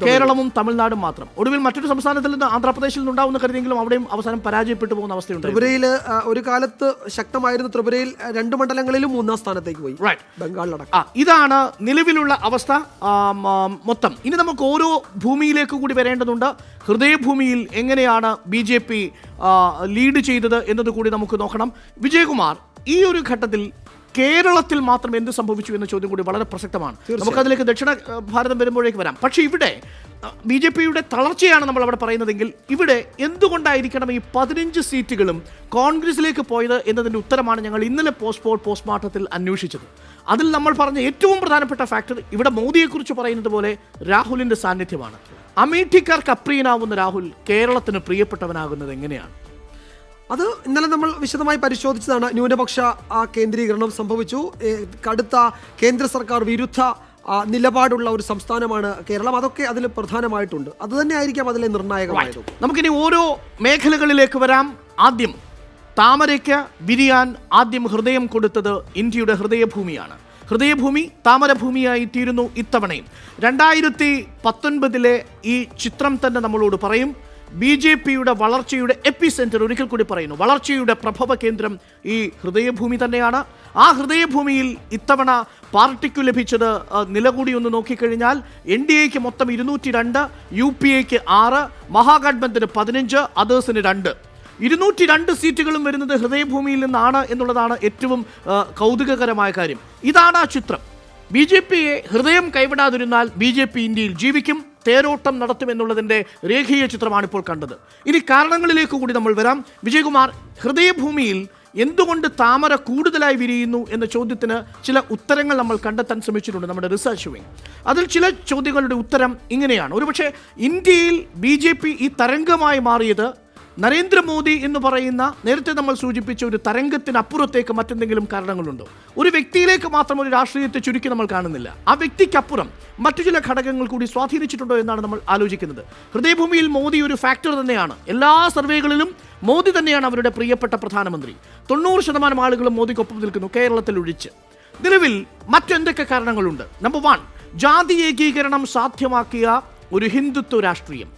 കേരളവും തമിഴ്നാടും മാത്രം. ഒടുവിൽ മറ്റൊരു സംസ്ഥാനത്തിൽ നിന്ന് ആന്ധ്രാപ്രദേശിൽ നിന്നുണ്ടാവുന്ന കരുതിയെങ്കിലും അവിടെയും അവസാനം പരാജയപ്പെട്ടു പോകുന്ന അവസ്ഥയുണ്ട്. ത്രിപുരയിൽ ഒരു കാലത്ത് ശക്തമായിരുന്നു. ത്രിപുരയിൽ 2 മണ്ഡലങ്ങളിലും 3ാം സ്ഥാനത്തേക്ക് പോയി. ബംഗാളിലടക്കം. ഇതാണ് നിലവിലുള്ള അവസ്ഥ മൊത്തം. ഇനി നമുക്ക് ഓരോ ഭൂമിയിലേക്ക് കൂടി വരേണ്ടതുണ്ട്. ഹൃദയഭൂമിയിൽ എങ്ങനെയാണ് ബി ജെ പി ലീഡ് ചെയ്തത് എന്നത് കൂടി നമുക്ക് നോക്കണം. വിജയകുമാർ, ഈ ഒരു ഘട്ടത്തിൽ കേരളത്തിൽ മാത്രം എന്ത് സംഭവിച്ചു എന്ന ചോദ്യം കൂടി വളരെ പ്രസക്തമാണ്. നമുക്കതിലേക്ക് ദക്ഷിണ ഭാരതം വരുമ്പോഴേക്ക് വരാം. പക്ഷേ ഇവിടെ BJP-യുടെ തളർച്ചയാണ് നമ്മൾ അവിടെ പറയുന്നതെങ്കിൽ ഇവിടെ എന്തുകൊണ്ടായിരിക്കണം ഈ 15 സീറ്റുകളും കോൺഗ്രസിലേക്ക് പോയത് എന്നതിൻ്റെ ഉത്തരമാണ് ഞങ്ങൾ ഇന്നലെ പോസ്റ്റ്മോർട്ടത്തിൽ അന്വേഷിച്ചത്. അതിൽ നമ്മൾ പറഞ്ഞ ഏറ്റവും പ്രധാനപ്പെട്ട ഫാക്ടർ ഇവിടെ മോദിയെക്കുറിച്ച് പറയുന്നത് പോലെ രാഹുലിൻ്റെ സാന്നിധ്യമാണ്. അമേഠിക്കാർക്ക് അപ്രിയനാവുന്ന രാഹുൽ കേരളത്തിന് പ്രിയപ്പെട്ടവനാകുന്നത് എങ്ങനെയാണ്? അത് ഇന്നലെ നമ്മൾ വിശദമായി പരിശോധിച്ചതാണ്. ന്യൂനപക്ഷ കേന്ദ്രീകരണം സംഭവിച്ചു. കടുത്ത കേന്ദ്ര സർക്കാർ വിരുദ്ധ നിലപാടുള്ള ഒരു സംസ്ഥാനമാണ് കേരളം. അതൊക്കെ അതിൽ പ്രധാനമായിട്ടുണ്ട്. അത് തന്നെ ആയിരിക്കാം അതിലെ നിർണായകമായത്. നമുക്കിനി ഓരോ മേഖലകളിലേക്ക് വരാം. ആദ്യം താമരയ്ക്ക് വിരിയാൻ ആദ്യം ഹൃദയം കൊടുത്തത് ഇന്ത്യയുടെ ഹൃദയഭൂമിയാണ്. ഹൃദയഭൂമി താമരഭൂമിയായി തീരുന്നു ഇത്തവണയും. 2019 ഈ ചിത്രം തന്നെ നമ്മളോട് പറയും. BJP-യുടെ വളർച്ചയുടെ എപ്പിസെന്റർ, ഒരിക്കൽ കൂടി പറയുന്നു, വളർച്ചയുടെ പ്രഭവ കേന്ദ്രം ഈ ഹൃദയഭൂമി തന്നെയാണ്. ആ ഹൃദയഭൂമിയിൽ ഇത്തവണ പാർട്ടിക്കു ലഭിച്ചത് നില കൂടി ഒന്ന് നോക്കിക്കഴിഞ്ഞാൽ NDA-ക്ക് മൊത്തം 202, UPA-ക്ക് 6, മഹാഗഡ്ബന്ധന് 15, അതേഴ്സിന് 2. 202 സീറ്റുകളും വരുന്നത് ഹൃദയഭൂമിയിൽ നിന്നാണ് എന്നുള്ളതാണ് ഏറ്റവും കൗതുകകരമായ കാര്യം. ഇതാണ് ആ ചിത്രം. BJP-യെ ഹൃദയം കൈവിടാതിരുന്നാൽ BJP ഇന്ത്യയിൽ ജീവിക്കും, തേരോട്ടം നടത്തുമെന്നുള്ളതിൻ്റെ രേഖീയ ചിത്രമാണ് ഇപ്പോൾ കണ്ടത്. ഇനി കാരണങ്ങളിലേക്ക് കൂടി നമ്മൾ വരാം. വിജയകുമാർ, ഹൃദയഭൂമിയിൽ എന്തുകൊണ്ട് താമര കൂടുതലായി വിരിയുന്നു എന്ന ചോദ്യത്തിന് ചില ഉത്തരങ്ങൾ നമ്മൾ കണ്ടെത്താൻ ശ്രമിച്ചിട്ടുണ്ട് നമ്മുടെ റിസർച്ച് വിങ്. അതിൽ ചില ചോദ്യങ്ങളുടെ ഉത്തരം ഇങ്ങനെയാണ്. ഒരുപക്ഷെ ഇന്ത്യയിൽ BJP ഈ തരംഗമായി മാറിയത് നരേന്ദ്രമോദി എന്ന് പറയുന്ന നേരത്തെ നമ്മൾ സൂചിപ്പിച്ച ഒരു തരംഗത്തിനപ്പുറത്തേക്ക് മറ്റെന്തെങ്കിലും കാരണങ്ങളുണ്ടോ? ഒരു വ്യക്തിയിലേക്ക് മാത്രം ഒരു രാഷ്ട്രീയത്തെ ചുരുക്കി നമ്മൾ കാണുന്നില്ല. ആ വ്യക്തിക്കപ്പുറം മറ്റു ചില ഘടകങ്ങൾ കൂടി സ്വാധീനിച്ചിട്ടുണ്ടോ എന്നാണ് നമ്മൾ ആലോചിക്കുന്നത്. ഹൃദയഭൂമിയിൽ മോദി ഒരു ഫാക്ടർ തന്നെയാണ്. എല്ലാ സർവേകളിലും മോദി തന്നെയാണ് അവരുടെ പ്രിയപ്പെട്ട പ്രധാനമന്ത്രി. 90% ആളുകളും മോദിക്കൊപ്പം നിൽക്കുന്നു, കേരളത്തിൽ ഒഴിച്ച്. നിലവിൽ മറ്റെന്തൊക്കെ കാരണങ്ങളുണ്ട്? നമ്പർ 1, ജാതി ഏകീകരണം സാധ്യമാക്കിയ ഒരു ഹിന്ദുത്വ രാഷ്ട്രീയം.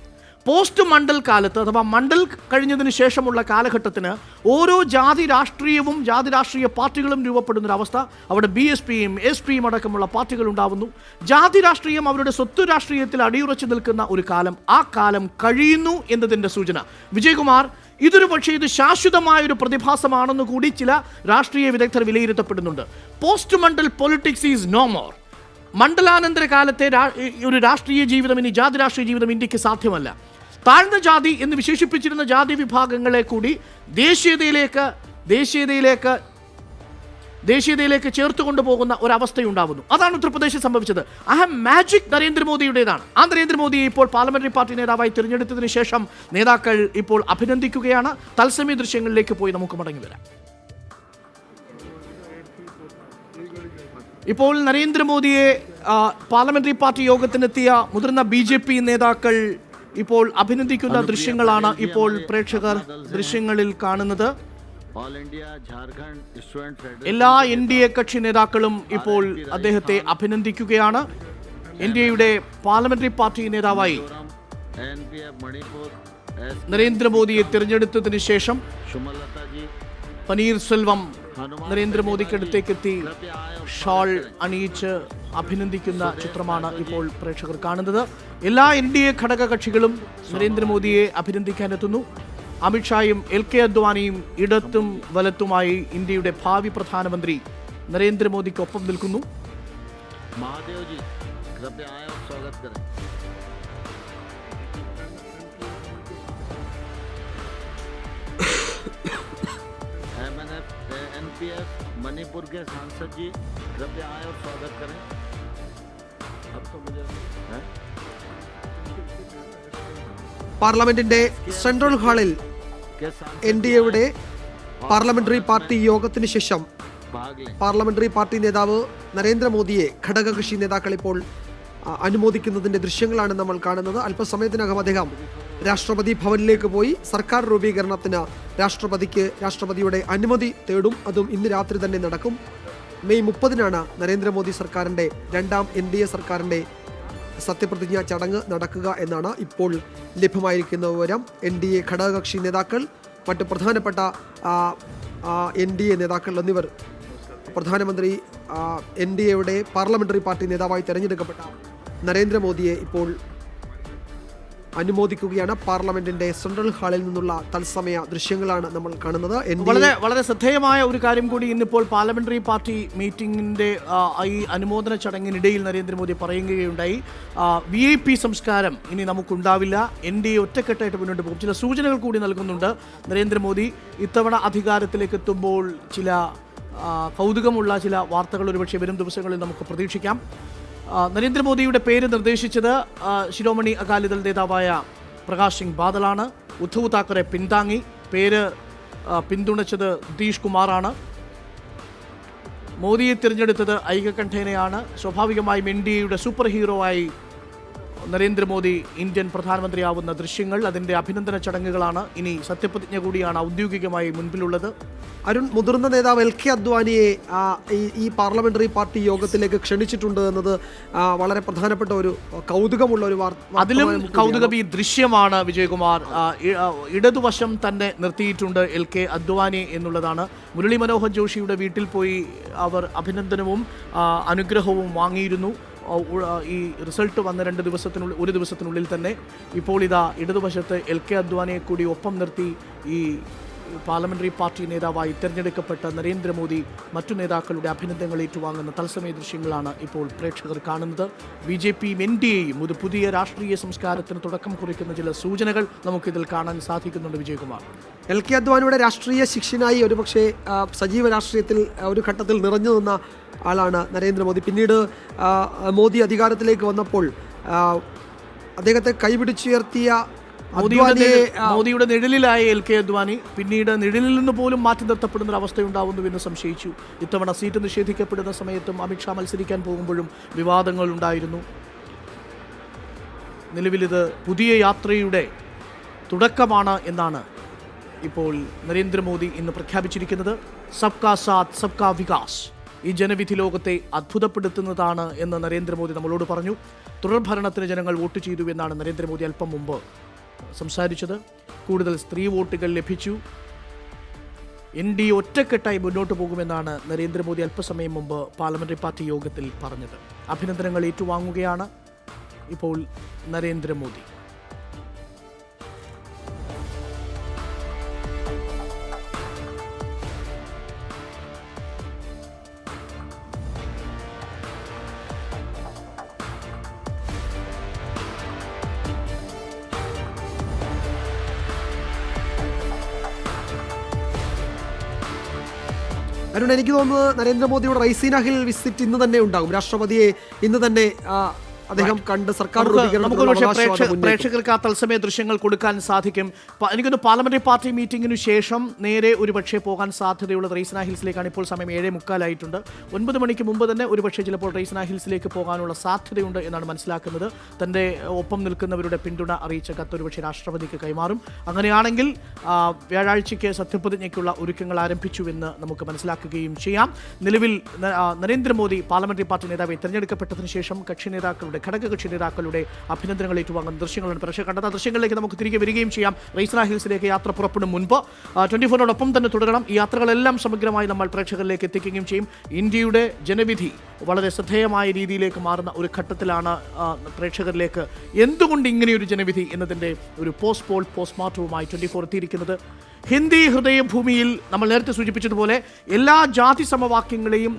പോസ്റ്റ് മണ്ഡൽ കാലത്ത് അഥവാ മണ്ഡൽ കഴിഞ്ഞതിന് ശേഷമുള്ള കാലഘട്ടത്തിന് ഓരോ ജാതി രാഷ്ട്രീയവും ജാതി രാഷ്ട്രീയ പാർട്ടികളും രൂപപ്പെടുന്നൊരവസ്ഥ. അവിടെ BSPയും SP-യും അടക്കമുള്ള പാർട്ടികൾ ഉണ്ടാവുന്നു. ജാതി രാഷ്ട്രീയം അവരുടെ സ്വത്ത് രാഷ്ട്രീയത്തിൽ അടിയുറച്ചു നിൽക്കുന്ന ഒരു കാലം, ആ കാലം കഴിയുന്നു എന്നതിൻ്റെ സൂചന. വിജയകുമാർ, ഇതൊരു പക്ഷേ ഇത് ശാശ്വതമായൊരു പ്രതിഭാസമാണെന്ന് കൂടി ചില രാഷ്ട്രീയ വിദഗ്ധർ വിലയിരുത്തപ്പെടുന്നുണ്ട്. Post Mandal politics is no more. മണ്ഡലാനന്തര കാലത്തെ ഒരു രാഷ്ട്രീയ ജീവിതം, ഇനി ജാതി രാഷ്ട്രീയ ജീവിതം ഇന്ത്യക്ക് സാധ്യമല്ല. താഴ്ന്ന ജാതി എന്ന് വിശേഷിപ്പിച്ചിരുന്ന ജാതി വിഭാഗങ്ങളെ കൂടി ദേശീയതയിലേക്ക് ചേർത്ത് കൊണ്ടുപോകുന്ന ഒരവസ്ഥയുണ്ടാവുന്നു. അതാണ് ഉത്തർപ്രദേശിൽ സംഭവിച്ചത്. മാജിക് നരേന്ദ്രമോദിയുടേതാണ്. ആ നരേന്ദ്രമോദിയെ ഇപ്പോൾ പാർലമെന്ററി പാർട്ടി നേതാവായി തിരഞ്ഞെടുത്തതിന് ശേഷം നേതാക്കൾ ഇപ്പോൾ അഭിനന്ദിക്കുകയാണ്. തത്സമയ ദൃശ്യങ്ങളിലേക്ക് പോയി നമുക്ക് മടങ്ങി വരാം. ഇപ്പോൾ നരേന്ദ്രമോദിയെ പാർലമെന്ററി പാർട്ടി യോഗത്തിനെത്തിയ മുതിർന്ന BJP നേതാക്കൾ ഇപ്പോൾ അഭിനന്ദിക്കുന്ന ദൃശ്യങ്ങളാണ് ഇപ്പോൾ പ്രേക്ഷകർ ദൃശ്യങ്ങളിൽ കാണുന്നത്. എല്ലാ NDA കക്ഷി നേതാക്കളും ഇപ്പോൾ അദ്ദേഹത്തെ അഭിനന്ദിക്കുകയാണ്. NDAയുടെ പാർലമെന്ററി പാർട്ടി നേതാവായി നരേന്ദ്രമോദിയെ തിരഞ്ഞെടുത്തതിന് ശേഷം പനീർസെൽവം നരേന്ദ്രമോദിക്കടുത്തേക്കെത്തി ഷാൾ അണിയിച്ച് അഭിനന്ദിക്കുന്ന ചിത്രമാണ് ഇപ്പോൾ പ്രേക്ഷകർ കാണുന്നത്. എല്ലാ NDA ഘടക കക്ഷികളും നരേന്ദ്രമോദിയെ അഭിനന്ദിക്കാനെത്തുന്നു. അമിത്ഷായും LK അദ്വാനിയും ഇടത്തും വലത്തുമായി ഇന്ത്യയുടെ ഭാവി പ്രധാനമന്ത്രി നരേന്ദ്രമോദിക്കൊപ്പം നിൽക്കുന്നു. मणिपुर के सांसद जी कृपया आए और स्वागत करें. अब तो मुझे പാർലമെന്റിന്റെ സെൻട്രൽ ഹാളിൽ NDAയുടെ പാർലമെന്ററി പാർട്ടി യോഗത്തിന് ശേഷം പാർലമെന്ററി പാർട്ടി നേതാവ് നരേന്ദ്രമോദിയെ ഘടകകക്ഷി നേതാക്കൾ ഇപ്പോൾ അനുമോദിക്കുന്നതിന്റെ ദൃശ്യങ്ങളാണ് നമ്മൾ കാണുന്നത്. അല്പസമയത്തിനകം അദ്ദേഹം രാഷ്ട്രപതി ഭവനിലേക്ക് പോയി സർക്കാർ രൂപീകരണത്തിന് രാഷ്ട്രപതിയുടെ അനുമതി തേടും. അതും ഇന്ന് രാത്രി തന്നെ നടക്കും. മെയ് 30-നാണ് നരേന്ദ്രമോദി സർക്കാരിൻ്റെ രണ്ടാം NDA സർക്കാരിൻ്റെ സത്യപ്രതിജ്ഞാ ചടങ്ങ് നടക്കുക എന്നാണ് ഇപ്പോൾ ലഭ്യമായിരിക്കുന്ന വിവരം. NDA ഘടകകക്ഷി നേതാക്കൾ, മറ്റ് പ്രധാനപ്പെട്ട NDA നേതാക്കൾ എന്നിവർ പ്രധാനമന്ത്രി NDAയുടെ പാർലമെന്ററി പാർട്ടി നേതാവായി തെരഞ്ഞെടുക്കപ്പെട്ട നരേന്ദ്രമോദിയെ ഇപ്പോൾ അനുമോദിക്കുകയാണ്. പാർലമെന്റിന്റെ സെൻട്രൽ ഹാളിൽ നിന്നുള്ള തത്സമയ ദൃശ്യങ്ങളാണ് നമ്മൾ കാണുന്നത്. വളരെ വളരെ ശ്രദ്ധേയമായ ഒരു കാര്യം കൂടി ഇന്നിപ്പോൾ പാർലമെന്ററി പാർട്ടി മീറ്റിംഗിന്റെ ഈ അനുമോദന ചടങ്ങിനിടയിൽ നരേന്ദ്രമോദി പറയുകയുണ്ടായി. VIP സംസ്കാരം ഇനി നമുക്കുണ്ടാവില്ല, NDA ഒറ്റക്കെട്ടായിട്ട് മുന്നോട്ട് പോകും. ചില സൂചനകൾ കൂടി നൽകുന്നുണ്ട് നരേന്ദ്രമോദി. ഇത്തവണ അധികാരത്തിലേക്ക് എത്തുമ്പോൾ ചില കൗതുകമുള്ള ചില വാർത്തകൾ ഒരുപക്ഷെ വരും ദിവസങ്ങളിൽ നമുക്ക് പ്രതീക്ഷിക്കാം. നരേന്ദ്രമോദിയുടെ പേര് നിർദ്ദേശിച്ചത് ശിരോമണി അകാലിദൾ നേതാവായ പ്രകാശ് സിംഗ് ബാദലാണ്. ഉദ്ധവ് താക്കറെ പിന്താങ്ങി. പേര് പിന്തുണച്ചത് നിതീഷ് കുമാറാണ്. മോദിയെ തിരഞ്ഞെടുത്തത് ഐകകണ്ഠേനയാണ്. സ്വാഭാവികമായും NDAയുടെ സൂപ്പർ ഹീറോ ആയി നരേന്ദ്രമോദി ഇന്ത്യൻ പ്രധാനമന്ത്രിയാവുന്ന ദൃശ്യങ്ങൾ, അതിൻ്റെ അഭിനന്ദന ചടങ്ങുകളാണ്. ഇനി സത്യപ്രതിജ്ഞ കൂടിയാണ് ഔദ്യോഗികമായി മുൻപിലുള്ളത്. അരുൺ, മുതിർന്ന നേതാവ് LK അദ്വാനിയെ ഈ പാർലമെന്ററി പാർട്ടി യോഗത്തിലേക്ക് ക്ഷണിച്ചിട്ടുണ്ട് എന്നത് വളരെ പ്രധാനപ്പെട്ട ഒരു കൗതുകമുള്ള ഒരു വാർത്ത. അതിലും കൗതുകം ഈ ദൃശ്യമാണ് വിജയകുമാർ. ഇടതുവശം തന്നെ നിർത്തിയിട്ടുണ്ട് LK അദ്വാനി എന്നുള്ളതാണ്. മുരളി മനോഹർ ജോഷിയുടെ വീട്ടിൽ പോയി അവർ അഭിനന്ദനവും അനുഗ്രഹവും വാങ്ങിയിരുന്നു. ഈ റിസൾട്ട് വന്ന ഒരു ദിവസത്തിനുള്ളിൽ തന്നെ ഇപ്പോൾ ഇതാ ഇടതുവശത്ത് LK അദ്വാനിയെ കൂടി ഒപ്പം നിർത്തി ഈ പാർലമെന്ററി പാർട്ടി നേതാവായി തിരഞ്ഞെടുക്കപ്പെട്ട നരേന്ദ്രമോദി മറ്റു നേതാക്കളുടെ അഭിനന്ദനങ്ങൾ ഏറ്റുവാങ്ങുന്ന തത്സമയ ദൃശ്യങ്ങളാണ് ഇപ്പോൾ പ്രേക്ഷകർ കാണുന്നത്. BJPയും NDAയും ഒരു പുതിയ രാഷ്ട്രീയ സംസ്കാരത്തിന് തുടക്കം കുറിക്കുന്ന ചില സൂചനകൾ നമുക്കിതിൽ കാണാൻ സാധിക്കുന്നുണ്ട് വിജയകുമാർ. LK അദ്വാനിയുടെ രാഷ്ട്രീയ ശിഷ്യനായി ഒരുപക്ഷെ സജീവ രാഷ്ട്രീയത്തിൽ ഒരു ഘട്ടത്തിൽ നിറഞ്ഞു നിന്ന ആളാണ് നരേന്ദ്രമോദി. പിന്നീട് മോദി അധികാരത്തിലേക്ക് വന്നപ്പോൾ അദ്ദേഹത്തെ കൈപിടിച്ചുയർത്തിയ മോദിയുടെ നിഴലിലായ LK അദ്വാനി പിന്നീട് നിഴലിൽ നിന്ന് പോലും മാറ്റി നിർത്തപ്പെടുന്ന ഒരു അവസ്ഥയുണ്ടാവുന്നുവെന്ന് സംശയിച്ചു. ഇത്തവണ സീറ്റ് നിഷേധിക്കപ്പെടുന്ന സമയത്തും അമിത്ഷാ മത്സരിക്കാൻ പോകുമ്പോഴും വിവാദങ്ങൾ ഉണ്ടായിരുന്നു. നിലവിലിത് പുതിയ യാത്രയുടെ തുടക്കമാണ് എന്നാണ് ഇപ്പോൾ നരേന്ദ്രമോദി ഇന്ന് പ്രഖ്യാപിച്ചിരിക്കുന്നത്. സബ്കാ സാത്ത് സബ്കാ വികാസ് ഈ ജനവിധി ലോകത്തെ അത്ഭുതപ്പെടുത്തുന്നതാണ് എന്ന് നരേന്ദ്രമോദി നമ്മളോട് പറഞ്ഞു. തുടർഭരണത്തിന് ജനങ്ങൾ വോട്ട് ചെയ്തു എന്നാണ് നരേന്ദ്രമോദി അല്പം മുമ്പ് സംസാരിച്ചത്. കൂടുതൽ സ്ത്രീ വോട്ടുകൾ ലഭിച്ചു. NDA ഒറ്റക്കെട്ടായി മുന്നോട്ട് പോകുമെന്നാണ് നരേന്ദ്രമോദി അല്പസമയം മുമ്പ് പാർലമെന്ററി പാർട്ടി യോഗത്തിൽ പറഞ്ഞത്. അഭിനന്ദനങ്ങൾ ഏറ്റുവാങ്ങുകയാണ് ഇപ്പോൾ നരേന്ദ്രമോദി. അരുൺ, എനിക്ക് തോന്നുന്നത് നരേന്ദ്രമോദിയുടെ റൈസീന ഹിൽ വിസിറ്റ് ഇന്ന് തന്നെ ഉണ്ടാകും. രാഷ്ട്രപതിയെ ഇന്ന് തന്നെ അദ്ദേഹം കണ്ട് സർക്കാർ പ്രേക്ഷകർക്ക് ആ തത്സമയ ദൃശ്യങ്ങൾ കൊടുക്കാൻ സാധിക്കും. എനിക്കൊന്ന് പാർലമെന്ററി പാർട്ടി മീറ്റിംഗിനു ശേഷം നേരെ ഒരുപക്ഷെ പോകാൻ സാധ്യതയുള്ളത് റൈസിന ഹിൽസിലേക്കാണ്. ഇപ്പോൾ സമയം 7:45 9 മണിക്ക് മുമ്പ് തന്നെ ഒരുപക്ഷെ ചിലപ്പോൾ റൈസിന ഹിൽസിലേക്ക് പോകാനുള്ള സാധ്യതയുണ്ട് എന്നാണ് മനസ്സിലാക്കുന്നത്. തൻ്റെ ഒപ്പം നിൽക്കുന്നവരുടെ പിന്തുണ അറിയിച്ച കത്ത് ഒരുപക്ഷെ രാഷ്ട്രപതിക്ക് കൈമാറും. അങ്ങനെയാണെങ്കിൽ വ്യാഴാഴ്ചയ്ക്ക് സത്യപ്രതിജ്ഞയ്ക്കുള്ള ഒരുക്കങ്ങൾ ആരംഭിച്ചുവെന്ന് നമുക്ക് മനസ്സിലാക്കുകയും ചെയ്യാം. നിലവിൽ നരേന്ദ്രമോദി പാർലമെന്ററി പാർട്ടി നേതാവെ തിരഞ്ഞെടുക്കപ്പെട്ടതിന് ശേഷം കക്ഷി നേതാക്കളുടെ ഘടകകക്ഷി നേതാക്കളുടെ അഭിനന്ദനങ്ങൾ ഏറ്റുവാങ്ങുന്ന ദൃശ്യങ്ങളാണ് പ്രേക്ഷകർ കണ്ടത്. ദൃശ്യങ്ങളിലേക്ക് നമുക്ക് തിരികെ വരികയും ചെയ്യാം. റൈസിന ഹിൽസിലേക്ക് യാത്ര പുറപ്പെടും മുൻപ് 24നോടൊപ്പം തന്നെ തുടരണം. ഈ യാത്രകളെല്ലാം സമഗ്രമായി നമ്മൾ പ്രേക്ഷകരിലേക്ക് എത്തിക്കുകയും ചെയ്യും. ഇന്ത്യയുടെ ജനവിധി വളരെ ശ്രദ്ധേയമായ രീതിയിലേക്ക് മാറുന്ന ഒരു ഘട്ടത്തിലാണ് പ്രേക്ഷകരിലേക്ക് എന്തുകൊണ്ട് ഇങ്ങനെയൊരു ജനവിധി എന്നതിൻ്റെ ഒരു പോസ്റ്റ്മോർട്ടവുമായി 24 എത്തിയിരിക്കുന്നത്. ഹിന്ദി ഹൃദയഭൂമിയിൽ നമ്മൾ നേരത്തെ സൂചിപ്പിച്ചതുപോലെ എല്ലാ ജാതി സമവാക്യങ്ങളെയും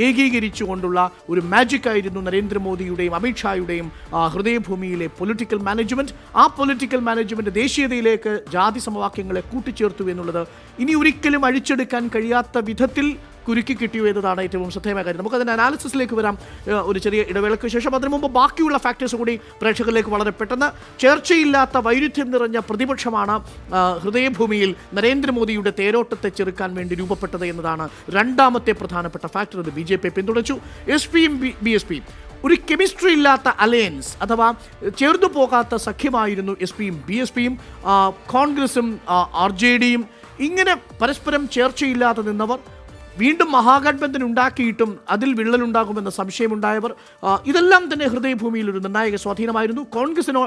ഏകീകരിച്ചുകൊണ്ടുള്ള ഒരു മാജിക് ആയിരുന്നു നരേന്ദ്രമോദിയുടെയും അമിത്ഷായുടെയും ഹൃദയഭൂമിയിലെ പൊളിറ്റിക്കൽ മാനേജ്മെൻറ്റ്. ആ പൊളിറ്റിക്കൽ മാനേജ്മെൻറ്റ് ദേശീയതയിലേക്ക് ജാതി സമവാക്യങ്ങളെ കൂട്ടിച്ചേർത്തു എന്നുള്ളത് ഇനി ഒരിക്കലും അഴിച്ചെടുക്കാൻ കഴിയാത്ത വിധത്തിൽ കുരുക്കി കിട്ടിയോ എന്നതാണ് ഏറ്റവും ശ്രദ്ധേയമായ കാര്യം. നമുക്കതിൻ്റെ അനാലിസിസിലേക്ക് വരാം ഒരു ചെറിയ ഇടവേളയ്ക്ക് ശേഷം. അതിനു മുമ്പ് ബാക്കിയുള്ള ഫാക്ടേഴ്സ് കൂടി പ്രേക്ഷകരിലേക്ക് വളരെ പെട്ടെന്ന്. ചേർച്ചയില്ലാത്ത വൈരുദ്ധ്യം നിറഞ്ഞ പ്രതിപക്ഷമാണ് ഹൃദയഭൂമിയിൽ നരേന്ദ്രമോദിയുടെ തേരോട്ടത്തെ ചെറുക്കാൻ വേണ്ടി രൂപപ്പെട്ടത് എന്നതാണ് രണ്ടാമത്തെ പ്രധാനപ്പെട്ട ഫാക്ടർ. ഇത് BJP പിന്തുണച്ചു. SPയും BSPയും ഒരു കെമിസ്ട്രി ഇല്ലാത്ത അലയൻസ് അഥവാ ചേർന്നു പോകാത്ത സഖ്യമായിരുന്നു SPയും BSPയും. കോൺഗ്രസും RJDയും ഇങ്ങനെ പരസ്പരം ചേർച്ചയില്ലാതെ നിന്നവർ വീണ്ടും മഹാഗഠബന്ധൻ ഉണ്ടാക്കിയിട്ടും അതിൽ വിള്ളലുണ്ടാകുമെന്ന സംശയമുണ്ടായവർ, ഇതെല്ലാം തന്നെ ഹൃദയഭൂമിയിൽ ഒരു നിർണായക സ്വാധീനമായിരുന്നു. കോൺഗ്രസിനോ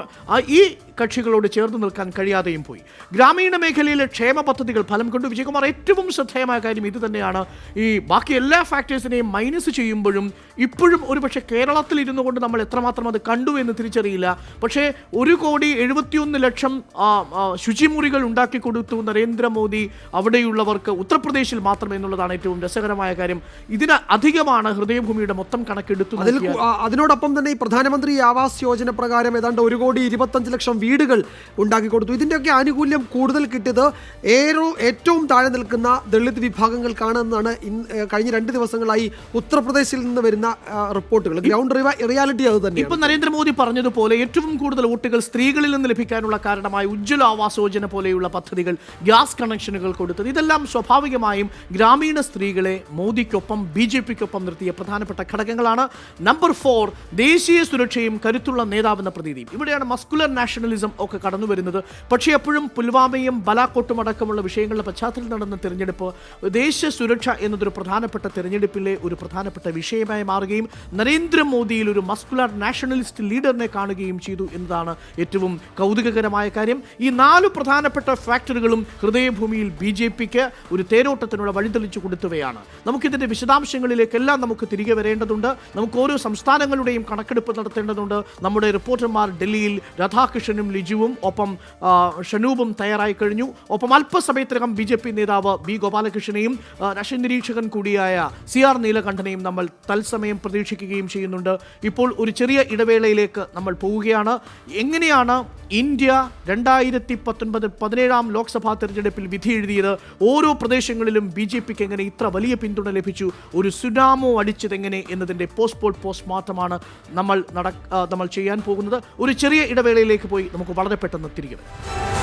ഈ കക്ഷികളോട് ചേർന്ന് നിൽക്കാൻ കഴിയാതെയും പോയി. ഗ്രാമീണ മേഖലയിലെ ക്ഷേമ പദ്ധതികൾ ഫലം കണ്ടു. വിജയകുമാർ, ഏറ്റവും ശ്രദ്ധേയമായ കാര്യം ഇത് തന്നെയാണ്. ഈ ബാക്കി എല്ലാ ഫാക്ടേഴ്സിനെയും മൈനസ് ചെയ്യുമ്പോഴും ഇപ്പോഴും ഒരുപക്ഷെ കേരളത്തിൽ ഇരുന്നു കൊണ്ട് നമ്മൾ എത്രമാത്രം അത് കണ്ടു എന്ന് തിരിച്ചറിയില്ല. പക്ഷേ 1,71,00,000 ശുചിമുറികൾ ഉണ്ടാക്കി കൊടുത്തു നരേന്ദ്രമോദി അവിടെയുള്ളവർക്ക്, ഉത്തർപ്രദേശിൽ മാത്രം എന്നുള്ളതാണ് ഏറ്റവും രസകരമായ കാര്യം. ഇതിന് അധികമാണ് ഹൃദയഭൂമിയുടെ മൊത്തം കണക്കെടുത്തു. അതിനോടൊപ്പം തന്നെ ഈ പ്രധാനമന്ത്രി ആവാസ് യോജന പ്രകാരം ഏതാണ്ട് 1,25,00,000 വീടുകൾ ഉണ്ടാക്കി കൊടുത്തു. ഇതിൻ്റെയൊക്കെ ആനുകൂല്യം കൂടുതൽ കിട്ടിയത് ഏറ്റവും താഴെ നിൽക്കുന്ന ദളിത് വിഭാഗങ്ങൾക്കാണ് എന്നാണ് കഴിഞ്ഞ 2 ദിവസങ്ങളായി ഉത്തർപ്രദേശിൽ നിന്ന് വരുന്ന റിപ്പോർട്ടുകൾ. ഗ്രൗണ്ട് റിയാലിറ്റി അത് തന്നെ. ഇപ്പൊ നരേന്ദ്രമോദി പറഞ്ഞതുപോലെ ഏറ്റവും കൂടുതൽ വോട്ടുകൾ സ്ത്രീകളിൽ നിന്ന് ലഭിക്കാനുള്ള കാരണമായി ഉജ്ജ്വല ആവാസ് യോജന പോലെയുള്ള പദ്ധതികൾ, ഗ്യാസ് കണക്ഷനുകൾ കൊടുത്തത്, ഇതെല്ലാം സ്വാഭാവികമായും ഗ്രാമീണ സ്ത്രീകളെ മോദിക്കൊപ്പം BJPക്കൊപ്പം നിർത്തിയ പ്രധാനപ്പെട്ട ഘടകങ്ങളാണ്. നമ്പർ 4, ദേശീയ സുരക്ഷയും കരുത്തുള്ള നേതാവെന്ന പ്രതീതിയും. ഇവിടെയാണ് മസ്കുലർ നാഷണലിസം ഒക്കെ കടന്നു വരുന്നത്. പക്ഷേ എപ്പോഴും പുൽവാമയും ബലാക്കോട്ടും അടക്കമുള്ള വിഷയങ്ങളുടെ പശ്ചാത്തലത്തിൽ നടന്ന തെരഞ്ഞെടുപ്പ് ദേശീയ സുരക്ഷ എന്നതൊരു പ്രധാനപ്പെട്ട തെരഞ്ഞെടുപ്പിലെ ഒരു പ്രധാനപ്പെട്ട വിഷയമായി മാറുകയും നരേന്ദ്രമോദിയിൽ ഒരു മസ്കുലർ നാഷണലിസ്റ്റ് ലീഡറിനെ കാണുകയും ചെയ്തു എന്നതാണ് ഏറ്റവും കൗതുകകരമായ കാര്യം. ഈ 4 പ്രധാനപ്പെട്ട ഫാക്ടറുകളും ഹൃദയഭൂമിയിൽ BJPക്ക് ഒരു തേരോട്ടത്തിനുള്ള വഴിതെളിച്ചു കൊടുത്തവയാണ്. നമുക്കിതിൻ്റെ വിശദാംശങ്ങളിലേക്കെല്ലാം നമുക്ക് തിരികെ വരേണ്ടതുണ്ട്. നമുക്ക് ഓരോ സംസ്ഥാനങ്ങളുടെയും കണക്കെടുപ്പ് നടത്തേണ്ടതുണ്ട്. നമ്മുടെ റിപ്പോർട്ടർമാർ ഡൽഹിയിൽ രാധാകൃഷ്ണനും ലിജുവും ഒപ്പം ഷനൂബും തയ്യാറായി കഴിഞ്ഞു. ഒപ്പം അല്പസമയത്തിനകം BJP നേതാവ് B. ഗോപാലകൃഷ്ണനെയും രാഷ്ട്രീയ നിരീക്ഷകൻ കൂടിയായ CR നീലകണ്ഠനെയും നമ്മൾ തത്സമയം പ്രതീക്ഷിക്കുകയും ചെയ്യുന്നുണ്ട്. ഇപ്പോൾ ഒരു ചെറിയ ഇടവേളയിലേക്ക് നമ്മൾ പോവുകയാണ്. എങ്ങനെയാണ് ഇന്ത്യ 2019 17ാം ലോക്സഭാ തെരഞ്ഞെടുപ്പിൽ വിധി എഴുതിയത്? ഓരോ പ്രദേശങ്ങളിലും BJPക്ക് എങ്ങനെ ഇത്ര വലിയ പിന്തുണ ലഭിച്ചു? ഒരു സുനാമോ അടിച്ചതെങ്ങനെ എന്നതിൻ്റെ പോസ്റ്റ്മോർട്ടമാണ് നമ്മൾ ചെയ്യാൻ പോകുന്നത്. ഒരു ചെറിയ ഇടവേളയിലേക്ക് പോയി നമുക്ക് വളരെ പെട്ടെന്ന് തിരികെ വരാം.